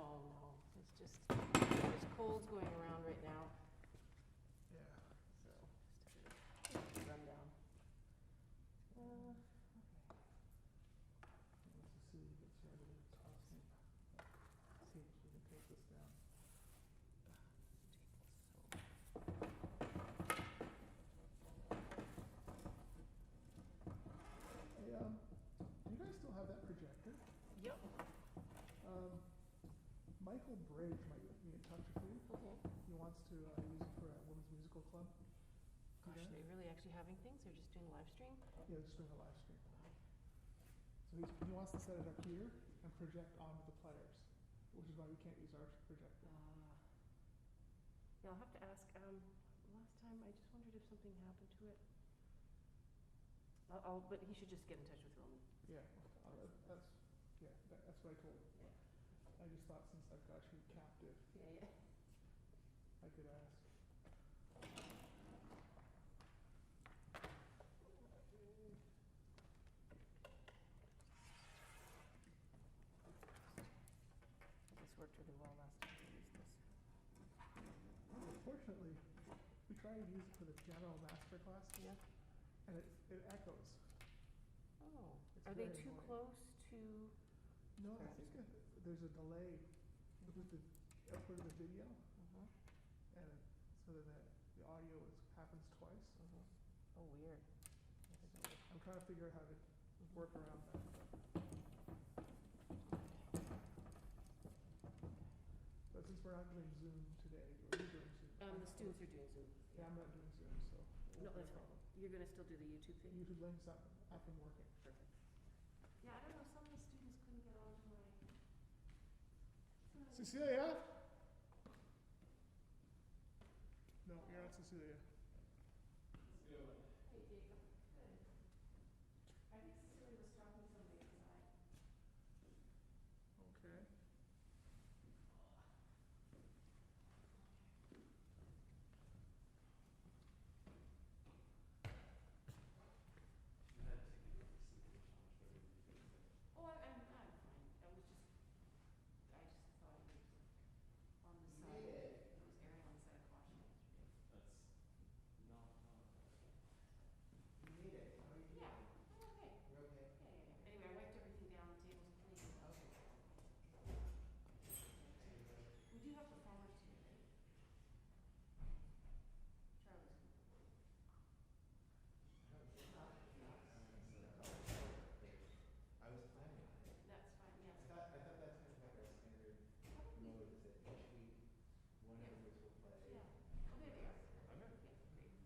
No, it's just, there's colds going around right now, Yeah. so just a bit of rundown. Okay. Let's just see if we can start with tossing. See if we can take this down. Hey, do you guys still have that projector? Yep. Michael Briggs might be in touch with you. Okay. He wants to use it for a women's musical club. Gosh, are they really actually having things, or just doing a live stream? Yeah, just doing a live stream. So he wants to set it up here and project onto the players, which is why we can't use our projector. Yeah, I'll have to ask, last time I just wondered if something happened to it. But he should just get in touch with Roman. Yeah, that's what I told him. I just thought since I've got you captive, Yeah. I could ask. This worked really well last time we used this. Unfortunately, we try to use it for the general master class, Yeah. and it echoes. Oh, It's are they very too annoying. close to? No, I think there's a delay with the output of the video, and so that the audio happens twice. Oh, weird. I'm trying to figure out how to work around that. But since we're not doing Zoom today, or you're doing Zoom. The students are doing Zoom. Yeah, I'm not doing Zoom, so. it No, won't be a that's fine. problem. You're gonna still do the YouTube thing? YouTube links up and working. Perfect. Yeah, I don't know, some of the students couldn't get onto my. Cecilia? No, you're not Cecilia. Hey, Jacob. Good. I think Cecilia was talking to somebody inside. Okay. Oh, I'm fine. I just thought it was on the side. It was airing on the side of caution yesterday. That's not. You made it. How are you doing? Yeah, I'm okay. You're okay? Yeah. Anyway, I wiped everything down, the table's clean. Okay. We do have performers today. Charlie's. I was planning on it. That's fine, I yes. thought that's kind of like our standard mode, is that each week, one of the groups will play. Yeah. Oh, there they are. Okay. Yeah, great.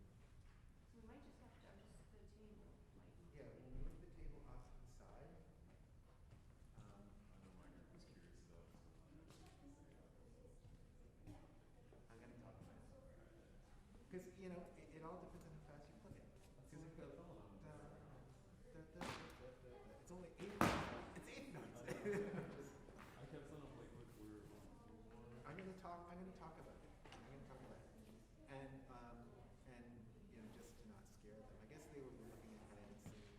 So we might just have to adjust the table, like. Yeah, we'll move the table off to the side. I know Mike was curious about. I'm gonna talk about it. Because, it all depends on how fast you play it. Because if it's only 8 notes. It's 8 notes. I kept on like, look, we're I'm gonna talk about it. And just to not scare them. I guess they were looking ahead and seeing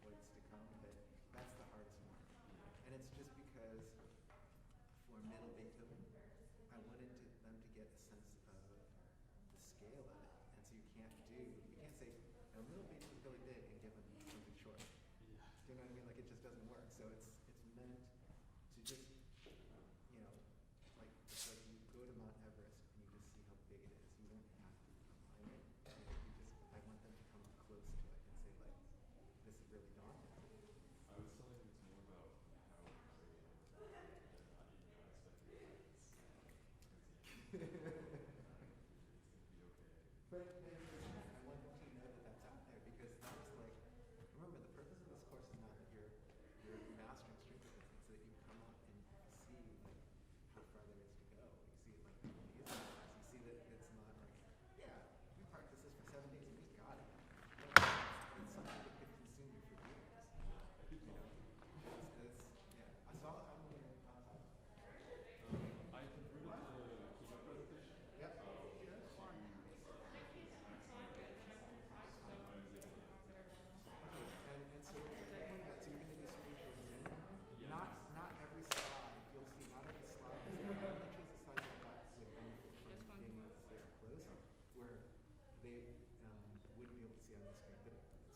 what's to come, but that's the hardest one. And it's just because for middle Beethoven, I wanted them to get a sense of the scale of it. And so you can't say, now middle Beethoven's really big and give them something short. yeah. Do you know what I mean? Like it just doesn't work. So it's meant to just, it's like you go to Mount Everest and you just see how big it is. You don't have to climb it. I want them to come close to it and say like, this is really daunting. I was telling him it's more about how they're not even expecting it's gonna be okay. But I want them to know that that's out there because that was like, remember the purpose of this course is not that you're mastering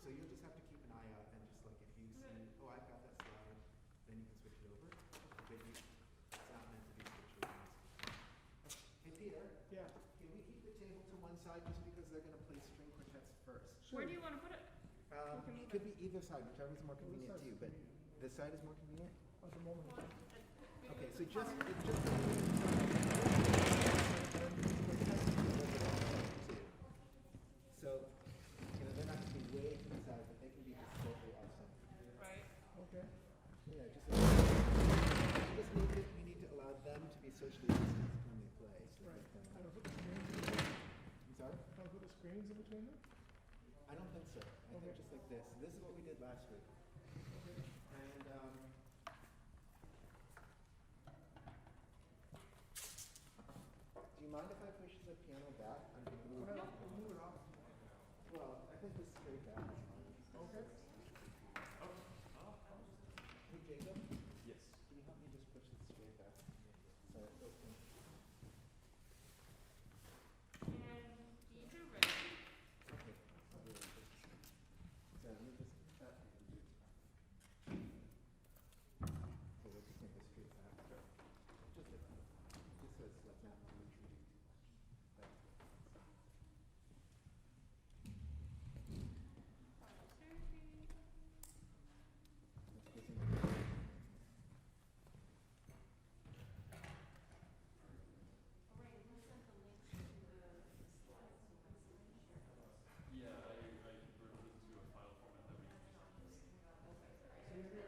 So you'll just have to keep an eye out and just like if you see, oh, I've got that slide, then you can switch it over. But you, it's not meant to be switched over. Hey Peter, Yeah. can we keep the table to one side just because they're going to play string quartets first? Where do you want to put it? It could be either side, whichever is more Well, this convenient to side's you. But convenient. this side is more convenient. At the moment. Okay, so just so you know they're not going to be way to the side, but they can be just slightly off center. Right. Okay. Yeah, you need to allow them to be socially distanced when they play. So Right. that, And I'll put the screens in between. I'm sorry? I'll put the screens in between them. I don't think so. I think just like this. This is what we did last week. Okay. And do you mind if I push the piano back? I'm going to move. Well, we'll move it off. Well, I think this straight back is fine. Okay. Hey Jacob, Yes. can you help me just push this straight back? So it's open. And DJ ready? Okay. So let me just so we'll just make this straight back. Just like that. Just so it's like not retreating. Yeah, I converted it to a file format that we can use on this. And this is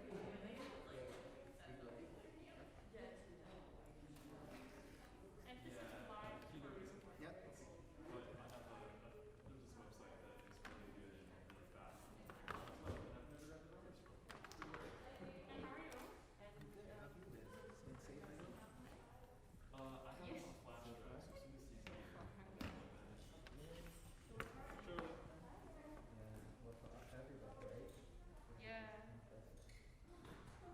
Yeah, live. Keynote isn't like Yep. but I have there's this website that is really good and really fast. I've never gotten the numbers from. And how are you? How have you been? Staying safe, I know? I have it on flash drive, so as soon as he's here, Sure. Yeah, well, for everybody, right? Yeah.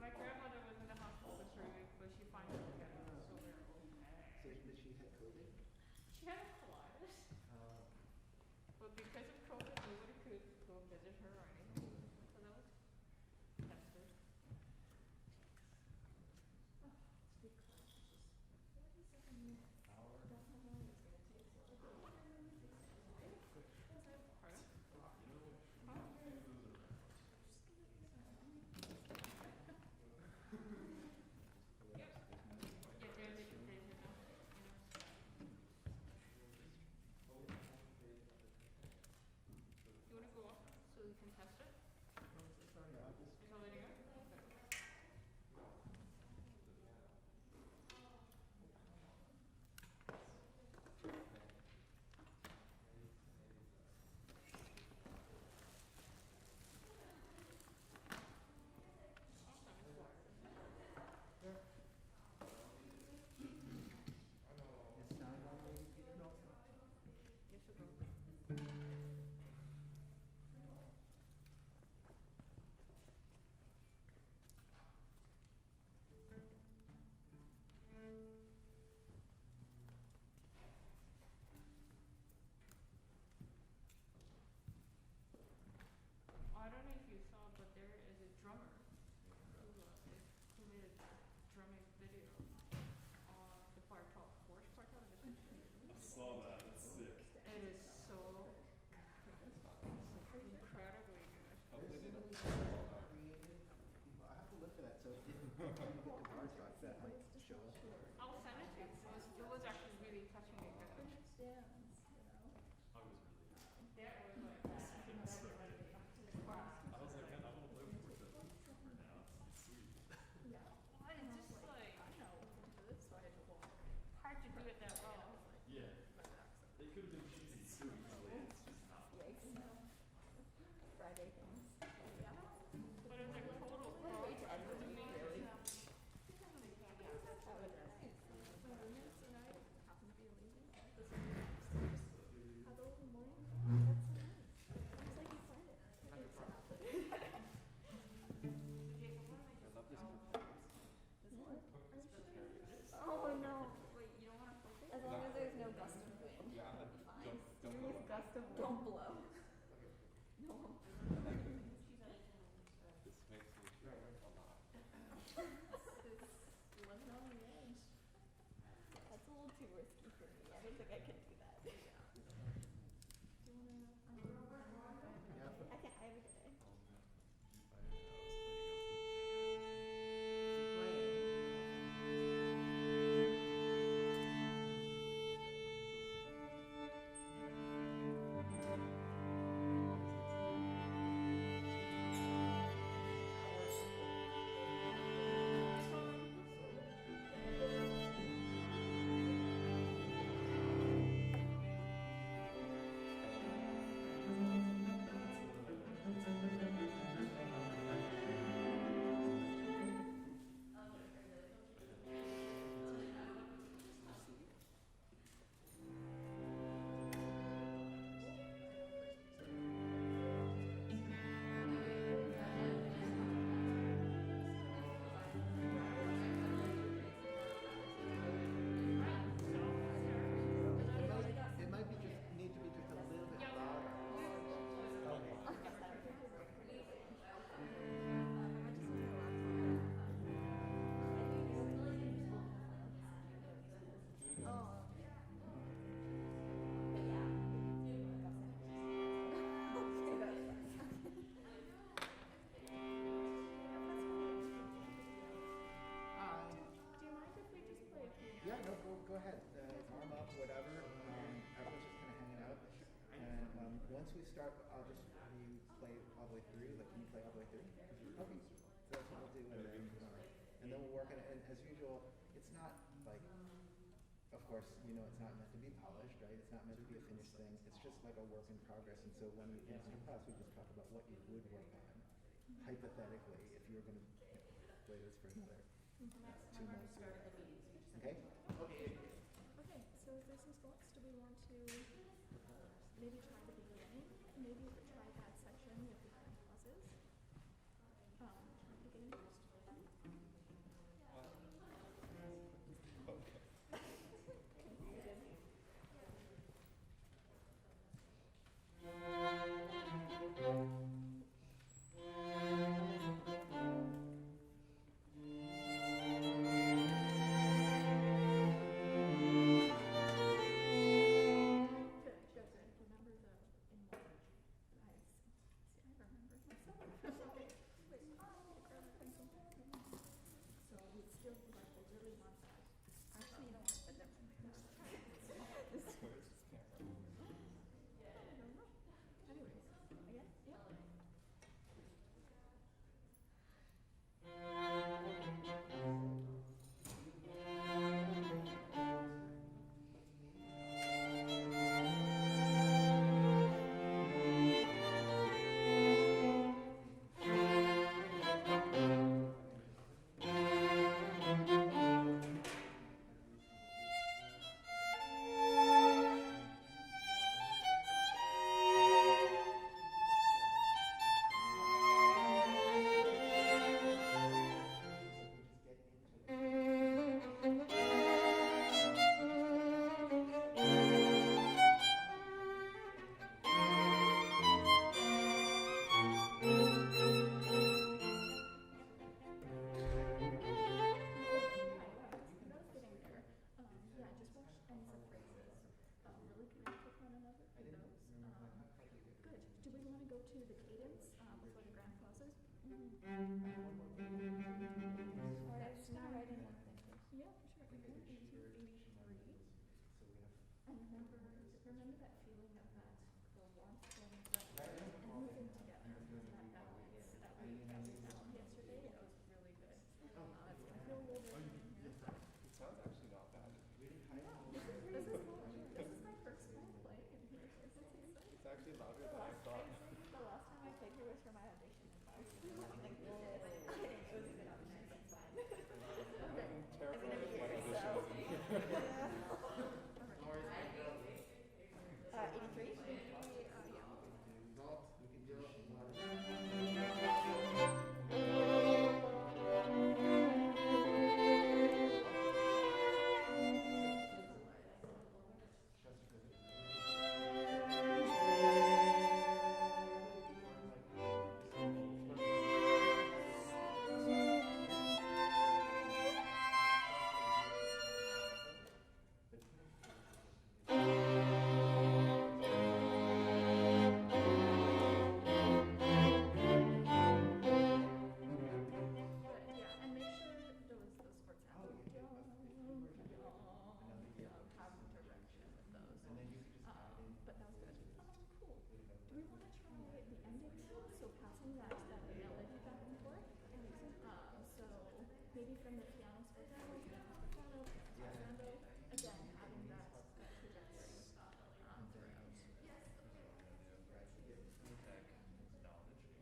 My grandmother was in the hospital for 3 weeks, but she finally got out, so we're okay. So did she had COVID? She had colitis, but because of COVID, nobody could go visit her or anything. So that was tested. Pardon? Yeah, there's enough. You wanna go up so we can test it? Is already good? Okay. Is sound on maybe, Peter? No. Yes, you go. I don't know if you saw, but there is a drummer who made a drumming video on the Bartok, Force Bartok. I saw that. That's sick. It is so incredibly good. There's some really creative people. I have to look for that. So if you get the guitar talk, that might show up. I'll send it to you. It was actually really touching and good. I was really That was like, getting stoked. I was like, man, I want to play with quartet for now. It's sweet. it's just like hard to do it that well. Yeah. It could have been cheesy so easily. It's just not. Friday things. But it was like total pro. It was amazing. How would that? Happen to be leaving. too risky for me. I don't think I can do that. Do you wanna, Yep. okay, I have a good day. It might be just need to be just a little bit louder. Hi. Do you mind if we just play a few? Yeah, no, go ahead. Arm up, whatever. Everyone's just kind of hanging out. And once we start, I'll just have you play all the way through. Like, can you play all the way through? Okay. So that's what we'll do. And then we'll work on it. And as usual, it's not like, of course, you know, it's not meant to be polished, right? It's not meant to be a finished thing. It's just like a work in progress. And so when we get into class, we just talk about what you would work on, hypothetically, if you were going to play this for another 2 months. Okay? Okay, so is there some spots? Do we want to maybe try the beginning? Maybe we could try that section with the grand pauses. Beginning first. Good. Remember the in March. I remember myself. Okay. Wait, grab a pencil. So we still like we really want that. Actually, you don't want to put them in there. This I don't know. Anyways, again, yeah. Remember that feeling of that, the warmth going and moving together, that balance that we found yesterday, and it was really good. It's gonna feel a little bit in here. It sounds actually not bad. Yeah, this is cool. This is my first time playing in here. This is exciting. It's actually louder than I thought. The last time I played here was for my audition in class. Like this. It was even up nice and fun. Okay. I'm terrified of my It's auditions in here. gonna be great, so. maybe from the piano sfortello, piano sfortello, piano Yeah. sforzando, again, having that trajectory throughout. Right, to get some of that knowledge.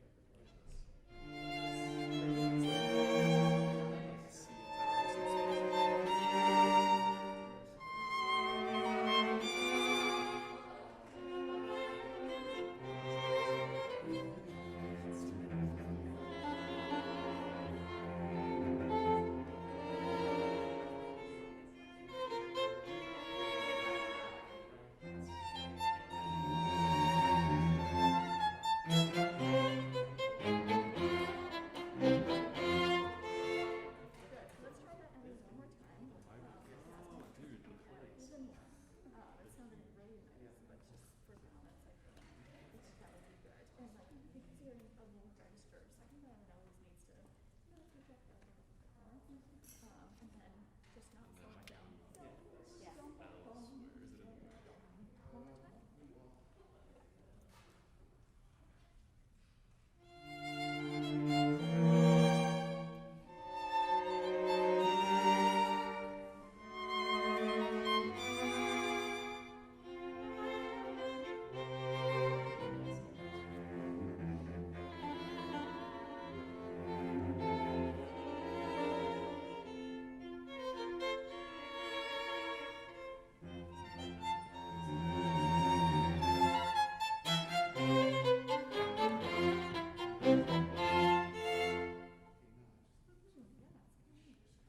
Good. Let's try that at least one more time. Dude, the place. Even one. It sounded really nice, but just for balance, I think that would be good. And like because you're in a low register, second violin always needs to project out a little bit more. And then just not slow it down. Yeah. Elsewhere, is it in there? One more time. Yeah, that's good.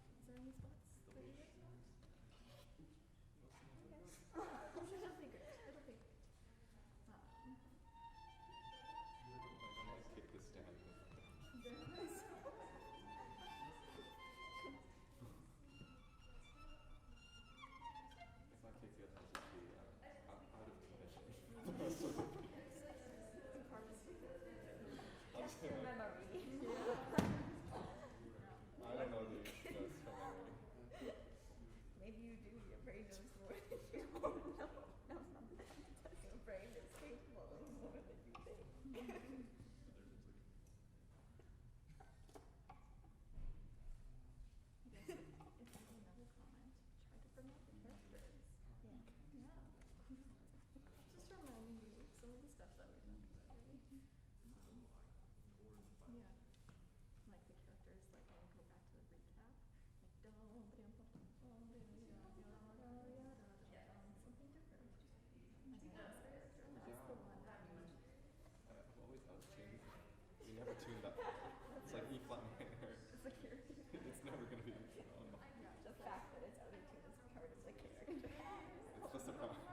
Is there any spots that you like? It'll be good. It'll be good. I might kick the stand. Very nice. If I kick it, I'll just be out of commission for the rest of the piece. I'll just Your like, memory. I don't know the best for memory. Maybe you do. Your brain knows more than you know. No. Your brain is capable of more than you think. If you have another comment, try to bring up the characters. Yeah. Just reminding you of some of the stuff that we talked about, really. Yeah. Like the characters, like when we go back to the recap, like something different. Like that's the character. That's the one that I was tuning. We never tuned that part. It's like E flat minor. is the character. It's never gonna be. The fact that it's out of tune is part of the character. It's the surprise. The surprise.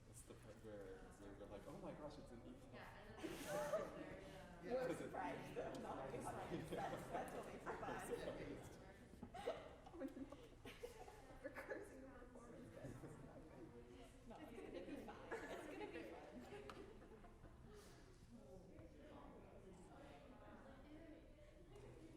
It's the part where we're like, oh my gosh, it's an E flat. We're surprised though, not the audience. That's only surprised. Recursing the performance. No, it's gonna be fine. It's gonna be fun.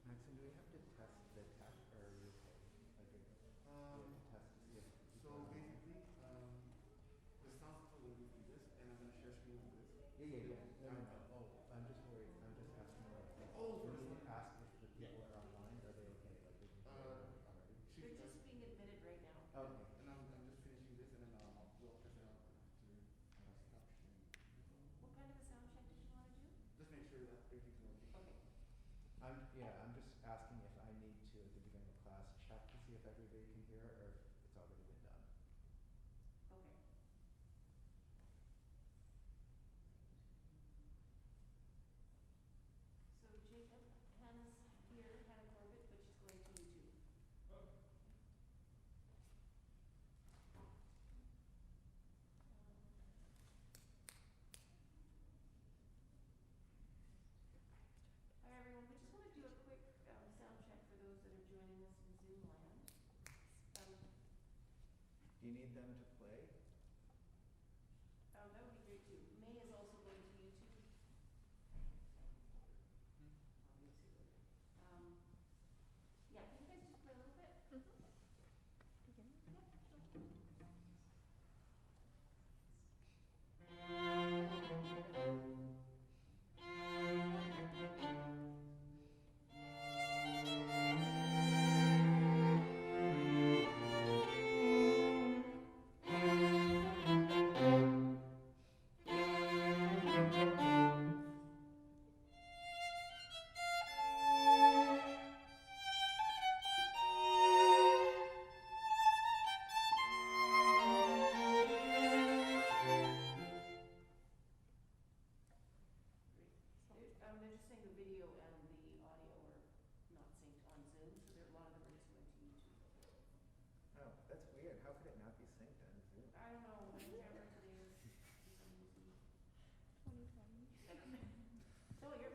Maxine, do we have to test the tech or are you okay? Like, do we have to test to see if So people are on? basically, the sound will do this, and I'm gonna share screen with this. Yeah. No. Oh, I'm just worried. I'm just asking like, Oh, for sorry. me to ask if the people are online, are they okay? Like they can hear already? She's They're just being admitted right now. Okay. and I'm just finishing this, and then we'll test it out to stop sharing. What kind of a sound check did you wanna do? Just make sure that everything's working. Okay. I'm just asking if I need to at the beginning of class check to see if everybody can hear or if it's already been done. Okay. So Jacob, Hannah's here, Hannah Corbett, but she's going to YouTube. Hi everyone, we just wanna do a quick sound check for those that are joining us in Zoom land. Do you need them to play? That would be great too. May is also going to YouTube. Yeah, can you guys just play a little bit?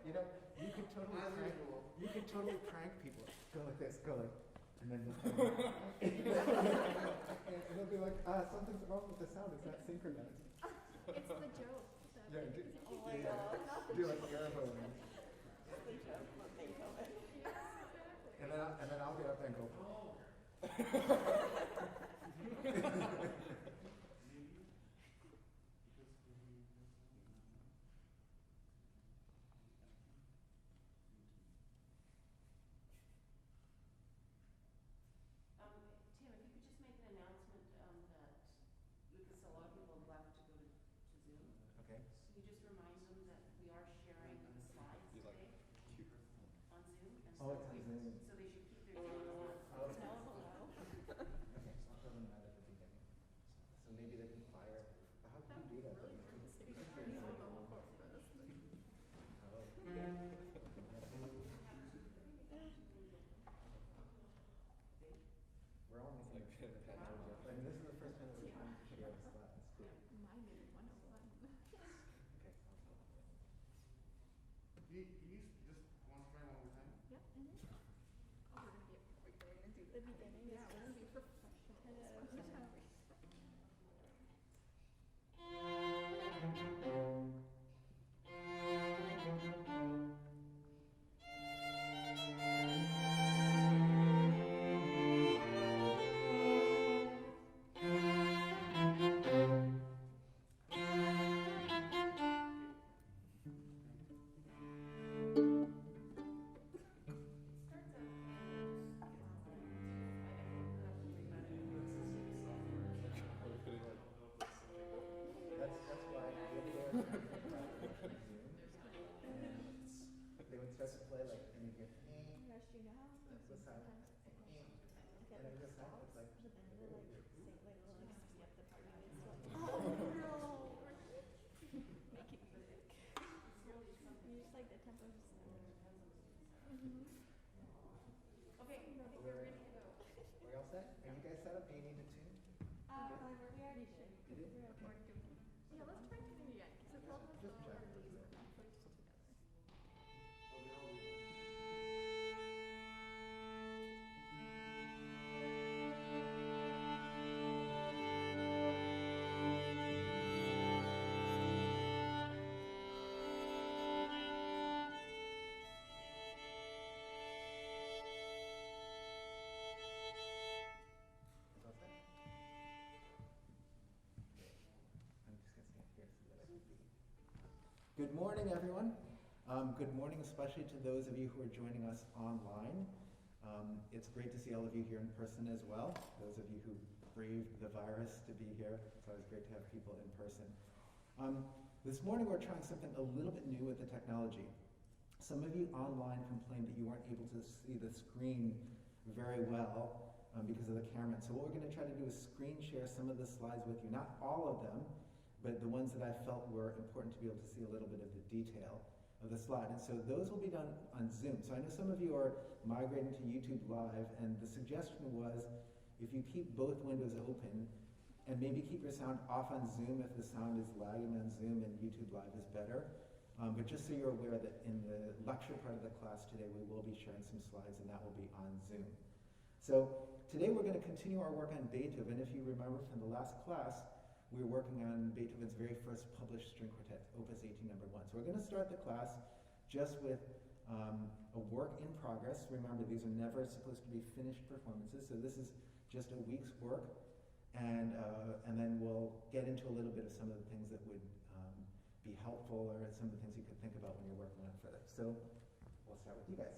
You know, you could totally As prank. usual. You could totally prank people. Go like this. Go like, and then just. And it'll be like, something's wrong with the sound. It's not synchronized. It's the joke. Yeah, do, Oh my yeah. God. Do like air horn. The joke from Beethoven. And then I'll get up there and go. Tim, if you could just make an announcement, that, because a lot of people have left to go to Zoom, Okay. can you just remind them that we are sharing the slides You like today cute. on Zoom? And Oh, so it's on we- Zoom. So they should keep their cameras on. Oh, okay. No, hello. Okay, I'll tell them that at the beginning. So maybe they can fire. How can you do that? Really hard to see. I need to go before this. We're all making Like, sure that technology. I mean, this is the first time that we're trying to share the slides. Cool. Mine is 101. Okay. Can you just one frame one more time? Yep. Oh, we're gonna do the beginning. Yeah, we're gonna be professional. That's why I did there. And they would start to play like, and you get, Yes, you know. that's the sound. Get And it like just sounds stops, like. but then they like say like speed up the party. It's like, oh no, making music. You just like the tempo just. Okay, we're ready to go. Are we all set? Are you guys set up? Do you need to tune? We already should. You did? Yeah, let's try tuning again because it's almost Just all check. of these are conflicts together. Is all set? I'm just gonna stand here so that I can be. Good morning, everyone. Good morning, especially to those of you who are joining us online. It's great to see all of you here in person as well. Those of you who braved the virus to be here, it's always great to have people in person. This morning we're trying something a little bit new with the technology. Some of you online complained that you weren't able to see the screen very well because of the camera. So what we're going to try to do is screen share some of the slides with you. Not all of them, but the ones that I felt were important to be able to see a little bit of the detail of the slide. And so those will be done on Zoom. So I know some of you are migrating to YouTube Live, and the suggestion was if you keep both windows open and maybe keep your sound off on Zoom if the sound is lagging on Zoom and YouTube Live is better. But just so you're aware that in the lecture part of the class today, we will be sharing some slides, and that will be on Zoom. So today we're going to continue our work on Beethoven. If you remember from the last class, we were working on Beethoven's very first published string quartet, Opus 18 number 1. So we're going to start the class just with a work in progress. Remember, these are never supposed to be finished performances, so this is just a week's work. And then we'll get into a little bit of some of the things that would be helpful, or some of the things you could think about when you're working on it further. So we'll start with you guys.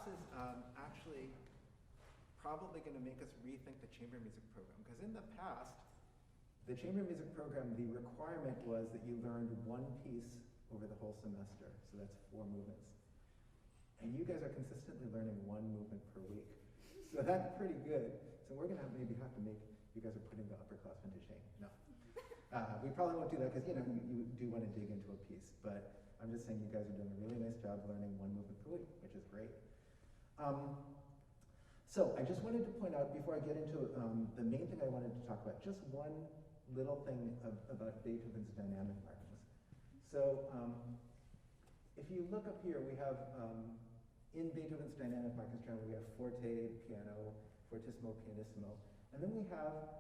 class is actually probably going to make us rethink the chamber music program. Because in the past, the chamber music program, the requirement was that you learned one piece over the whole semester. So that's 4 movements. And you guys are consistently learning 1 movement per week. So that's pretty good. So we're going to maybe have to make, you guys are putting the upperclassmen to shame. No. We probably won't do that because, you know, you do want to dig into a piece. But I'm just saying you guys are doing a really nice job learning 1 movement per week, which is great. So I just wanted to point out, before I get into the main thing I wanted to talk about, just one little thing about Beethoven's dynamic markings. So if you look up here, we have, in Beethoven's dynamic markings journal, we have forte, piano, fortissimo, pianissimo. And then we have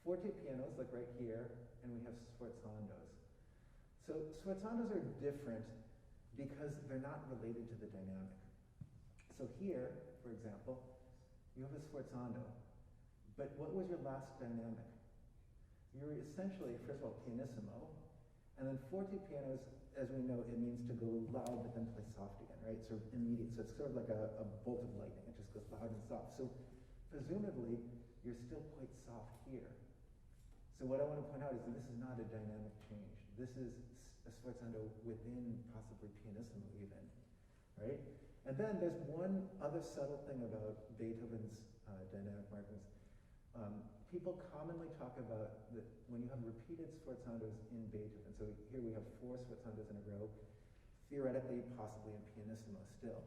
forte pianos, like right here, and we have sforzandos. So sforzandos are different because they're not related to the dynamic. So here, for example, you have a sforzando. But what was your last dynamic? You're essentially, first of all, pianissimo, and then forte pianos, as we know, it means to go loud but then play soft again, right? Sort of immediate. So it's sort of like a bolt of lightning. It just goes loud and soft. So presumably, you're still quite soft here. So what I want to point out is that this is not a dynamic change. This is a sforzando within possibly pianissimo even, right? And then there's one other subtle thing about Beethoven's dynamic markings. People commonly talk about that when you have repeated sforzandos in Beethoven, so here we have 4 sforzandos in a row, theoretically, possibly in pianissimo still.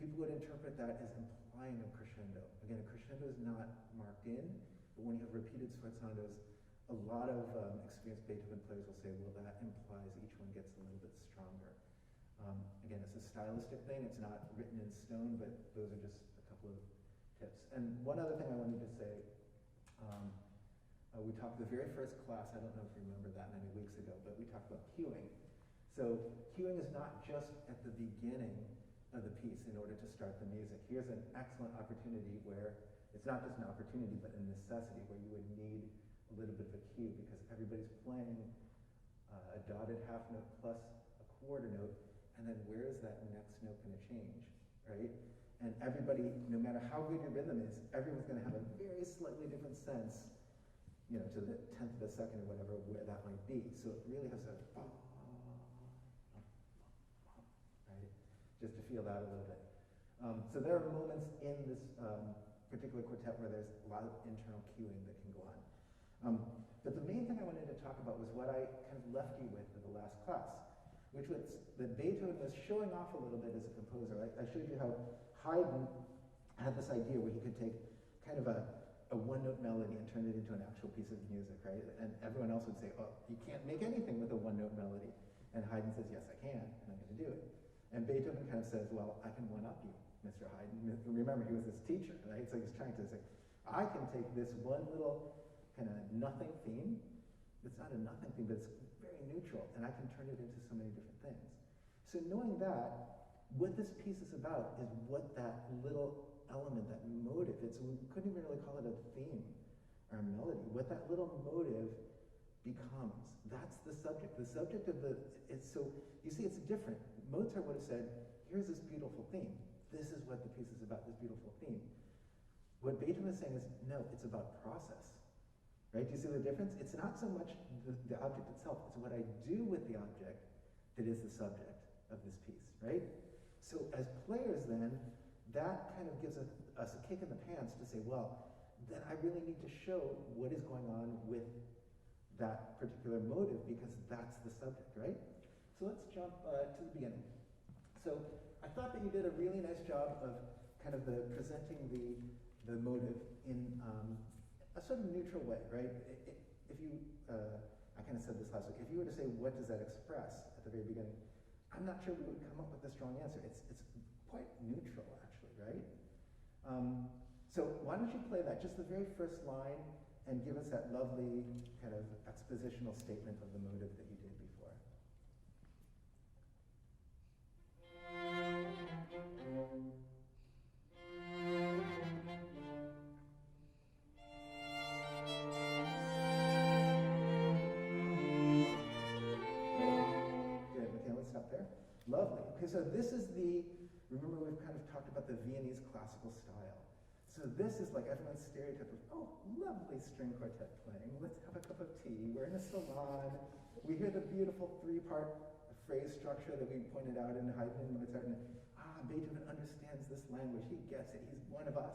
People would interpret that as implying a crescendo. Again, a crescendo is not marked in, but when you have repeated sforzandos, a lot of experienced Beethoven players will say, well, that implies each one gets a little bit stronger. Again, it's a stylistic thing. It's not written in stone, but those are just a couple of tips. And one other thing I wanted to say, we talked the very first class, I don't know if you remember that many weeks ago, but we talked about cueing. So cueing is not just at the beginning of the piece in order to start the music. Here's an excellent opportunity where it's not just an opportunity, but a necessity where you would need a little bit of a cue because everybody's playing a dotted half note plus a quarter note, and then where is that next note going to change, right? And everybody, no matter how good your rhythm is, everyone's going to have a very slightly different sense, you know, to the 10th of a second or whatever, where that might be. So it really has a, right? Just to feel that a little bit. So there are moments in this particular quartet where there's a lot of internal cueing that can go on. But the main thing I wanted to talk about was what I kind of left you with in the last class, which was that Beethoven was showing off a little bit as a composer. I showed you how Haydn had this idea where he could take kind of a one-note melody and turn it into an actual piece of music, right? And everyone else would say, oh, you can't make anything with a one-note melody. And Haydn says, yes, I can, and I'm going to do it. And Beethoven kind of says, well, I can one-up you, Mr. Haydn. Remember, he was his teacher, right? So he's trying to say, I can take this one little kind of nothing theme. It's not a nothing theme, but it's very neutral, and I can turn it into so many different things. So knowing that, what this piece is about is what that little element, that motive, we couldn't even really call it a theme or a melody. What that little motive becomes, that's the subject. The subject of so you see it's different. Mozart would have said, here's this beautiful theme. This is what the piece is about, this beautiful theme. What Beethoven is saying is, no, it's about process. Right? Do you see the difference? It's not so much the object itself, it's what I do with the object that is the subject of this piece, right? So as players then, that kind of gives us a kick in the pants to say, well, then I really need to show what is going on with that particular motive because that's the subject, right? So let's jump to the beginning. So I thought that you did a really nice job of kind of presenting the motive in a sort of neutral way, right? If you, I kind of said this last week, if you were to say, what does that express at the very beginning, I'm not sure we would come up with a strong answer. It's quite neutral, actually, right? So why don't you play that, just the very first line, and give us that lovely kind of expositional statement of the motive that you did before. Good, okay, let's stop there. Lovely. Okay, so this is the remember we've kind of talked about the Viennese classical style. So this is like everyone's stereotype of, oh, lovely string quartet playing, let's have a cup of tea, we're in a salon, we hear the beautiful three-part phrase structure that we pointed out in Haydn and Mozart, and Beethoven understands this language, he gets it, he's one of us.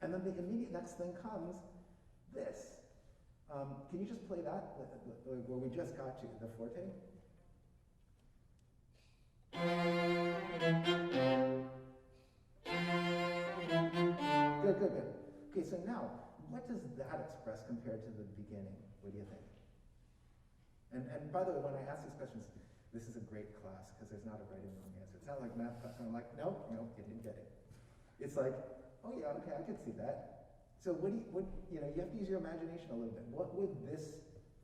And then the immediate next thing comes, this. Can you just play that, where we just got to, the forte? Good, good, good. Okay, so now, what does that express compared to the beginning? What do you think? And by the way, when I ask these questions, this is a great class, because there's not a right and wrong answer. It's not like math class, and I'm like, no, you didn't get it. It's like, oh yeah, okay, I could see that. So you have to use your imagination a little bit. What would this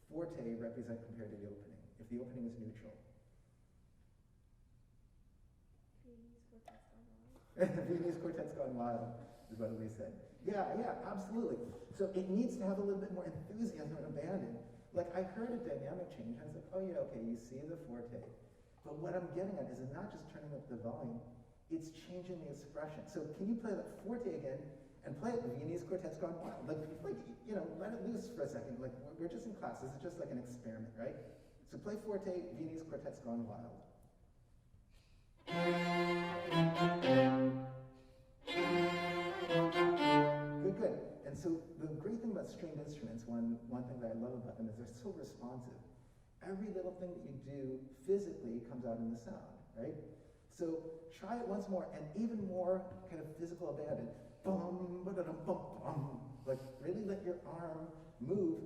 forte represent compared to the opening, if the opening is neutral? Viennese Quartet's Gone Wild is what Elise said. Yeah, absolutely. So it needs to have a little bit more enthusiasm and abandon. Like, I heard a dynamic change, and I was like, oh yeah, okay, you see the forte. But what I'm getting at is not just turning up the volume, it's changing the expression. So can you play that forte again, and play it, the Viennese Quartet's Gone Wild. Like, let it loose for a second. Like, we're just in class, this is just like an experiment, right? So play forte, Viennese Quartet's Gone Wild. Good. And so the great thing about stringed instruments, one thing that I love about them is they're so responsive. Every little thing that you do physically comes out in the sound, right? So try it once more, and even more kind of physical abandon. Bum, ba-da-dum, bum, bum. Like, really let your arm move.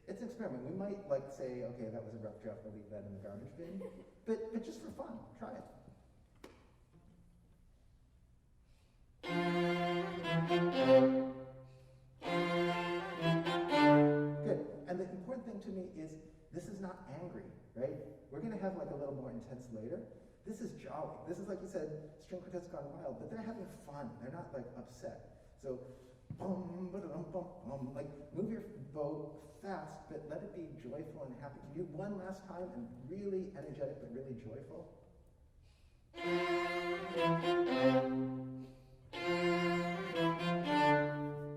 It's an experiment. We might say, okay, that was a rough draft, we'll leave that in the garbage bin. But just for fun, try it. Good. And the important thing to me is this is not angry, right? We're going to have a little more intense later. This is jolly. This is, like you said, string quartet's gone wild, but they're having fun. They're not upset. So, bum, ba-da-dum, bum, bum. Move your bow fast, but let it be joyful and happy. Can you do one last time and really energetic, but really joyful?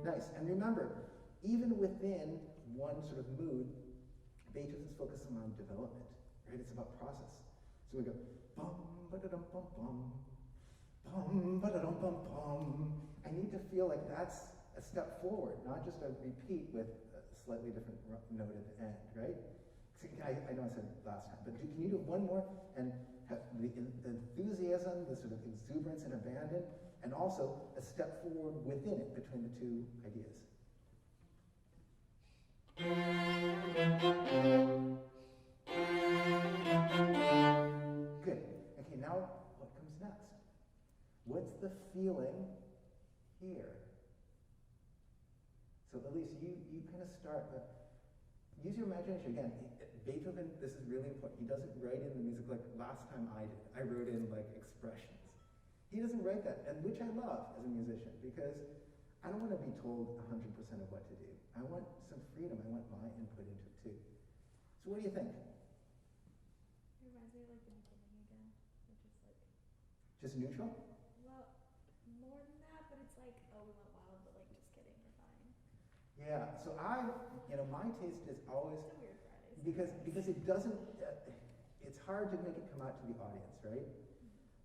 Nice. And remember, even within one sort of mood, Beethoven's focusing on development, right? It's about process. So we go, bum, ba-da-dum, bum, bum, bum, ba-da-dum, bum, bum. I need to feel like that's a step forward, not just a repeat with a slightly different note at the end, right? I know I said it last time, but can you do one more and have the enthusiasm, the sort of exuberance and abandon, and also a step forward within it between the two ideas? Good. Okay, now what comes next? What's the feeling here? So Elise, you kind of start, use your imagination. Again, Beethoven, this is really important. He doesn't write in the music like last time I did. I wrote in expressions. He doesn't write that, and which I love as a musician, because I don't want to be told 100% of what to do. I want some freedom. I want my input into it too. So what do you think? It reminds me of the beginning again, which is Just neutral? well, more than that, but it's oh, we went wild, but just kidding, we're fine. Yeah, so my taste is always, It's a weird Fridays. because it doesn't, it's hard to make it come out to the audience, right?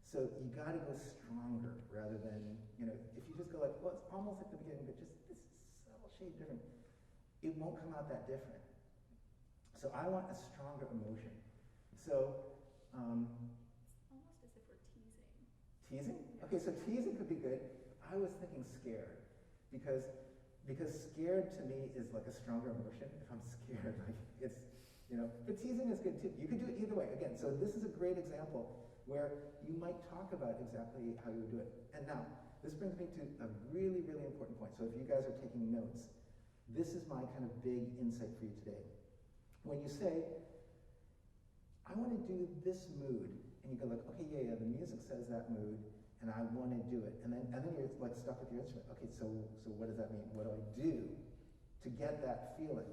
So you got to go stronger rather than, if you just go well, it's almost like the beginning, but just this subtle shade different, it won't come out that different. So I want a stronger emotion. So, It's almost as if we're teasing. teasing? Okay, so teasing could be good. I was thinking scared, because scared to me is a stronger emotion. If I'm scared, it's, but teasing is good too. You could do it either way. Again, so this is a great example where you might talk about exactly how you would do it. And now, this brings me to a really, really important point. So if you guys are taking notes, this is my kind of big insight for you today. When you say, I want to do this mood, and you go okay, yeah, the music says that mood, and I want to do it. And then you're stuck with your instrument. Okay, so what does that mean? What do I do to get that feeling?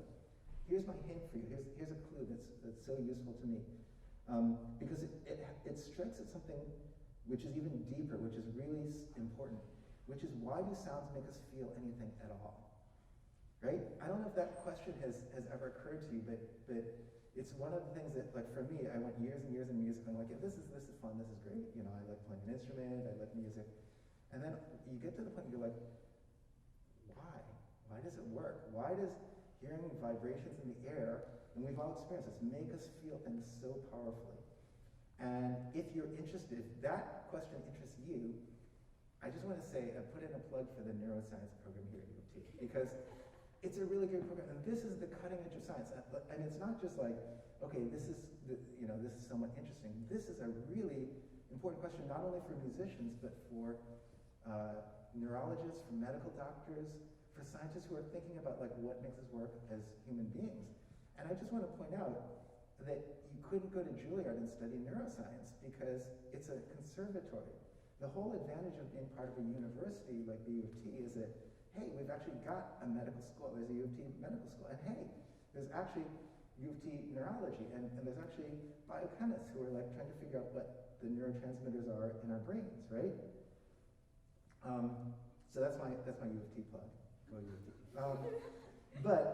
Here's my hint for you. Here's a clue that's so useful to me. Because it strikes at something which is even deeper, which is really important, which is why do sounds make us feel anything at all? Right? I don't know if that question has ever occurred to you, but it's one of the things that, like for me, I went years and years in music, and I'm like, yeah, this is fun, this is great, you know, I like playing an instrument, I like music. And then you get to the point where you're like, why? Why does it work? Why does hearing vibrations in the air, and we've all experienced this, make us feel things so powerfully? And if you're interested, if that question interests you, I just want to say, put in a plug for the neuroscience program here at U of T, because it's a really great program, and this is the cutting edge of science. And it's not just like, okay, this is somewhat interesting. This is a really important question, not only for musicians, but for neurologists, for medical doctors, for scientists who are thinking about like what makes us work as human beings. And I just want to point out that you couldn't go to Juilliard and study neuroscience because it's a conservatory. The whole advantage of being part of a university like the U of T is that, hey, we've actually got a medical school. There's a U of T medical school. And hey, there's actually U of T neurology. And there's actually biochemists who are like trying to figure out what the neurotransmitters are in our brains, right? So that's my U of T plug. Go U of T. But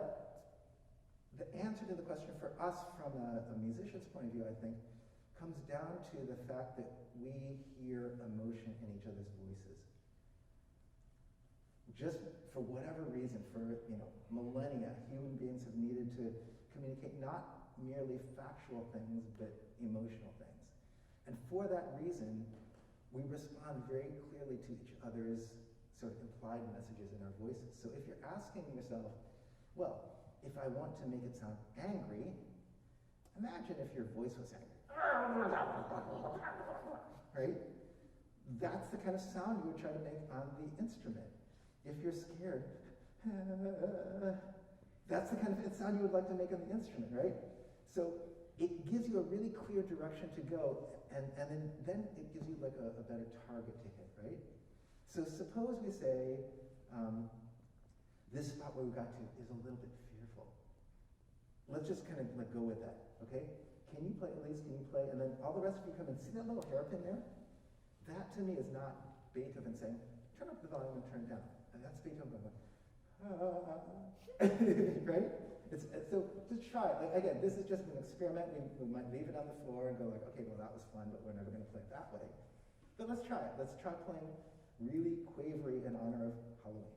the answer to the question for us from a musician's point of view, I think, comes down to the fact that we hear emotion in each other's voices. Just for whatever reason, for millennia, human beings have needed to communicate not merely factual things, but emotional things. And for that reason, we respond very clearly to each other's sort of implied messages in our voices. So if you're asking yourself, well, if I want to make it sound angry, imagine if your voice was angry. Right? That's the kind of sound you would try to make on the instrument. If you're scared, that's the kind of sound you would like to make on the instrument, right? So it gives you a really clear direction to go, and then it gives you like a better target to hit, right? So suppose we say, this spot where we got to is a little bit fearful. Let's just kind of like go with that, okay? Can you play, Elise, can you play? And then all the rest of you come and see that little hairpin there? That to me is not Beethoven saying, turn up the volume and turn it down. And that's Beethoven going, right? So just try it. Like, again, this is just an experiment. We might leave it on the floor and go like, okay, well that was fun, but we're never going to play it that way. But let's try it. Let's try playing really quavery in honor of Halloween.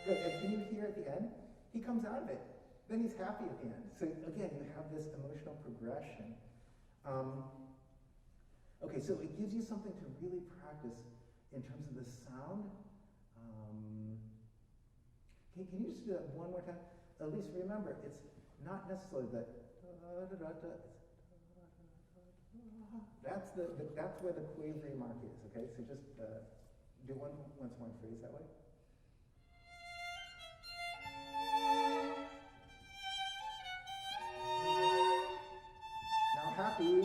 Good, and can you hear at the end? He comes out of it. Then he's happy at the end. So again, you have this emotional progression. Okay, so it gives you something to really practice in terms of the sound. Can you just do that one more time? At least remember, it's not necessarily that. That's where the quavery mark is. Okay, so just do once more and phrase that way. Now happy.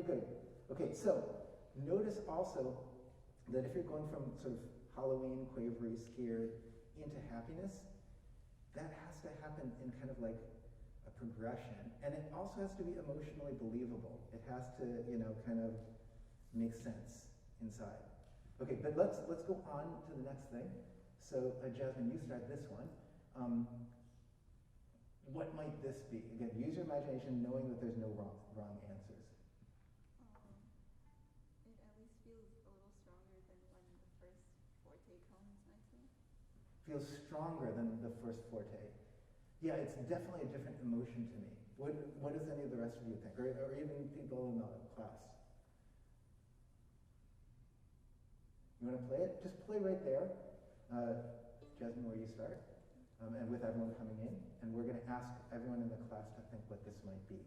Good. Okay, so notice also that if you're going from sort of Halloween, quavery, scared, into happiness, that has to happen in kind of like a progression. And it also has to be emotionally believable. It has to, kind of make sense inside. Okay, but let's go on to the next thing. So Jasmine, you start this one. What might this be? Again, use your imagination knowing that there's no wrong answers. It at least feels a little stronger than when the first forte comes, I think. Feels stronger than the first forte. Yeah, it's definitely a different emotion to me. What does any of the rest of you think? Or even people in the class? You want to play it? Just play right there. Jasmine, where you start. And with everyone coming in. And we're going to ask everyone in the class to think what this might be.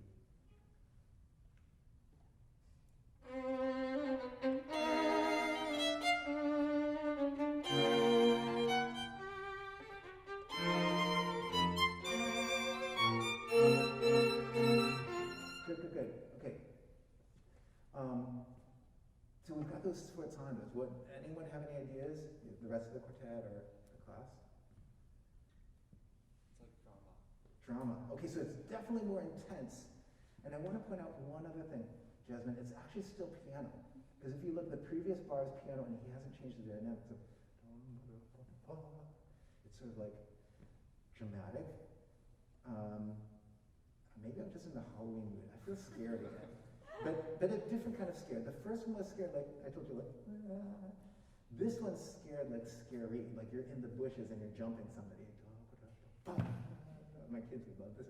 Good. sforzandos. What, anyone have any ideas? The rest of the quartet or the class? It's like drama. Drama. Okay, so it's definitely more intense. And I want to point out one other thing, Jasmine. It's actually still piano. Because if you look, the previous bar is piano, and he hasn't changed the dynamics of. It's sort of like dramatic. Maybe I'm just in the Halloween mood. I feel scared again. But a different kind of scared. The first one was scared, like I told you, like. This one's scared, like scary, like you're in the bushes and you're jumping somebody. My kids would love this.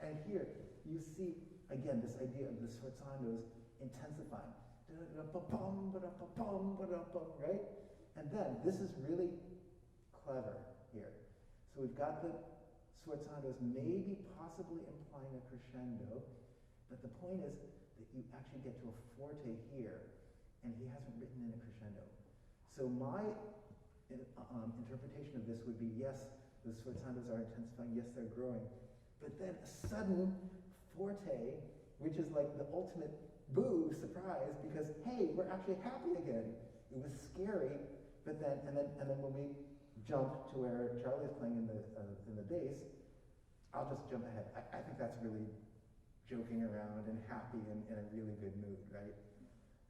And here, you see, again, this idea of the sforzandos intensifying. Right? And then, this is really clever here. So we've got the sforzandos maybe possibly implying a crescendo, but the point is that you actually get to a forte here, and he hasn't written in a crescendo. So my interpretation of this would be, yes, the sforzandos are intensifying, yes, they're growing, but then a sudden forte, which is like the ultimate boo, surprise, because hey, we're actually happy again. It was scary, but then and then when we jump to where Charlie's playing in the bass, I'll just jump ahead. I think that's really joking around and happy and in a really good mood, right?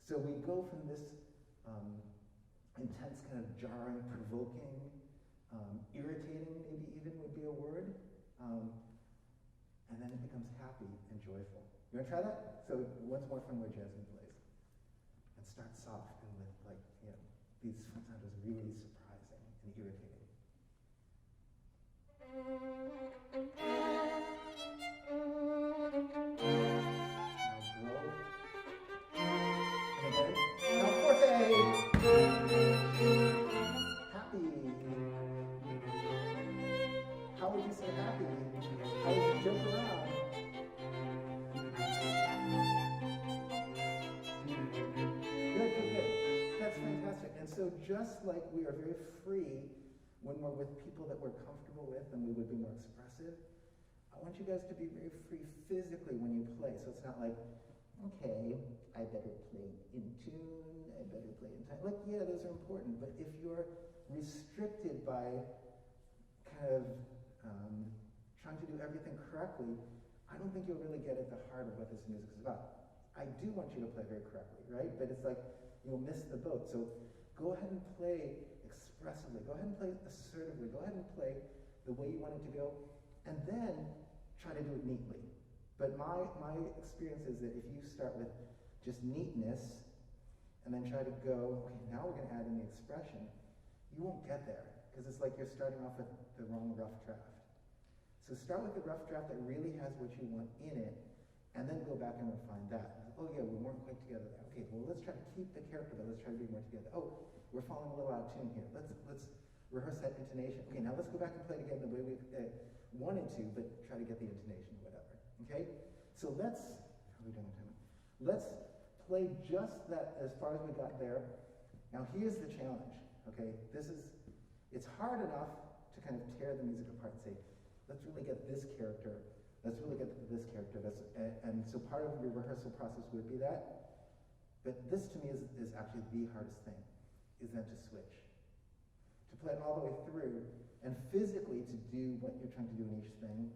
So we go from this intense kind of jarring, provoking, irritating maybe even would be a word, and then it becomes happy and joyful. You want to try that? So once more from where Jasmine plays. And start soft and with like, these sforzandos really surprising and irritating. Now grow. And again. Now forte! Happy. How would you say happy? How would you joke around? Good. That's fantastic. And so just like we are very free when we're with people that we're comfortable with and we would be more expressive, I want you guys to be very free physically when you play. So it's not like, okay, I better play in tune, I better play in time. Like, yeah, those are important, but if you're restricted by kind of trying to do everything correctly, I don't think you'll really get at the heart of what this music is about. I do want you to play very correctly, right? But it's like you'll miss the boat. So go ahead and play expressively. Go ahead and play assertively. Go ahead and play the way you want it to go, and then try to do it neatly. But my experience is that if you start with just neatness and then try to go, okay, now we're going to add in the expression, you won't get there because it's like you're starting off with the wrong rough draft. So start with the rough draft that really has what you want in it, and then go back and refine that. Oh yeah, we weren't quite together there. Okay, well let's try to keep the character, but let's try to be more together. Oh, we're falling a little out of tune here. Let's rehearse that intonation. Okay, now let's go back and play it again the way we wanted to, but try to get the intonation, whatever. Okay? So let's play just that as far as we got there. Now here's the challenge. Okay, it's hard enough to kind of tear the music apart and say, let's really get this character, let's really get this character. And so part of your rehearsal process would be that. But this to me is actually the hardest thing, is then to switch. To play it all the way through, and physically to do what you're trying to do in each thing,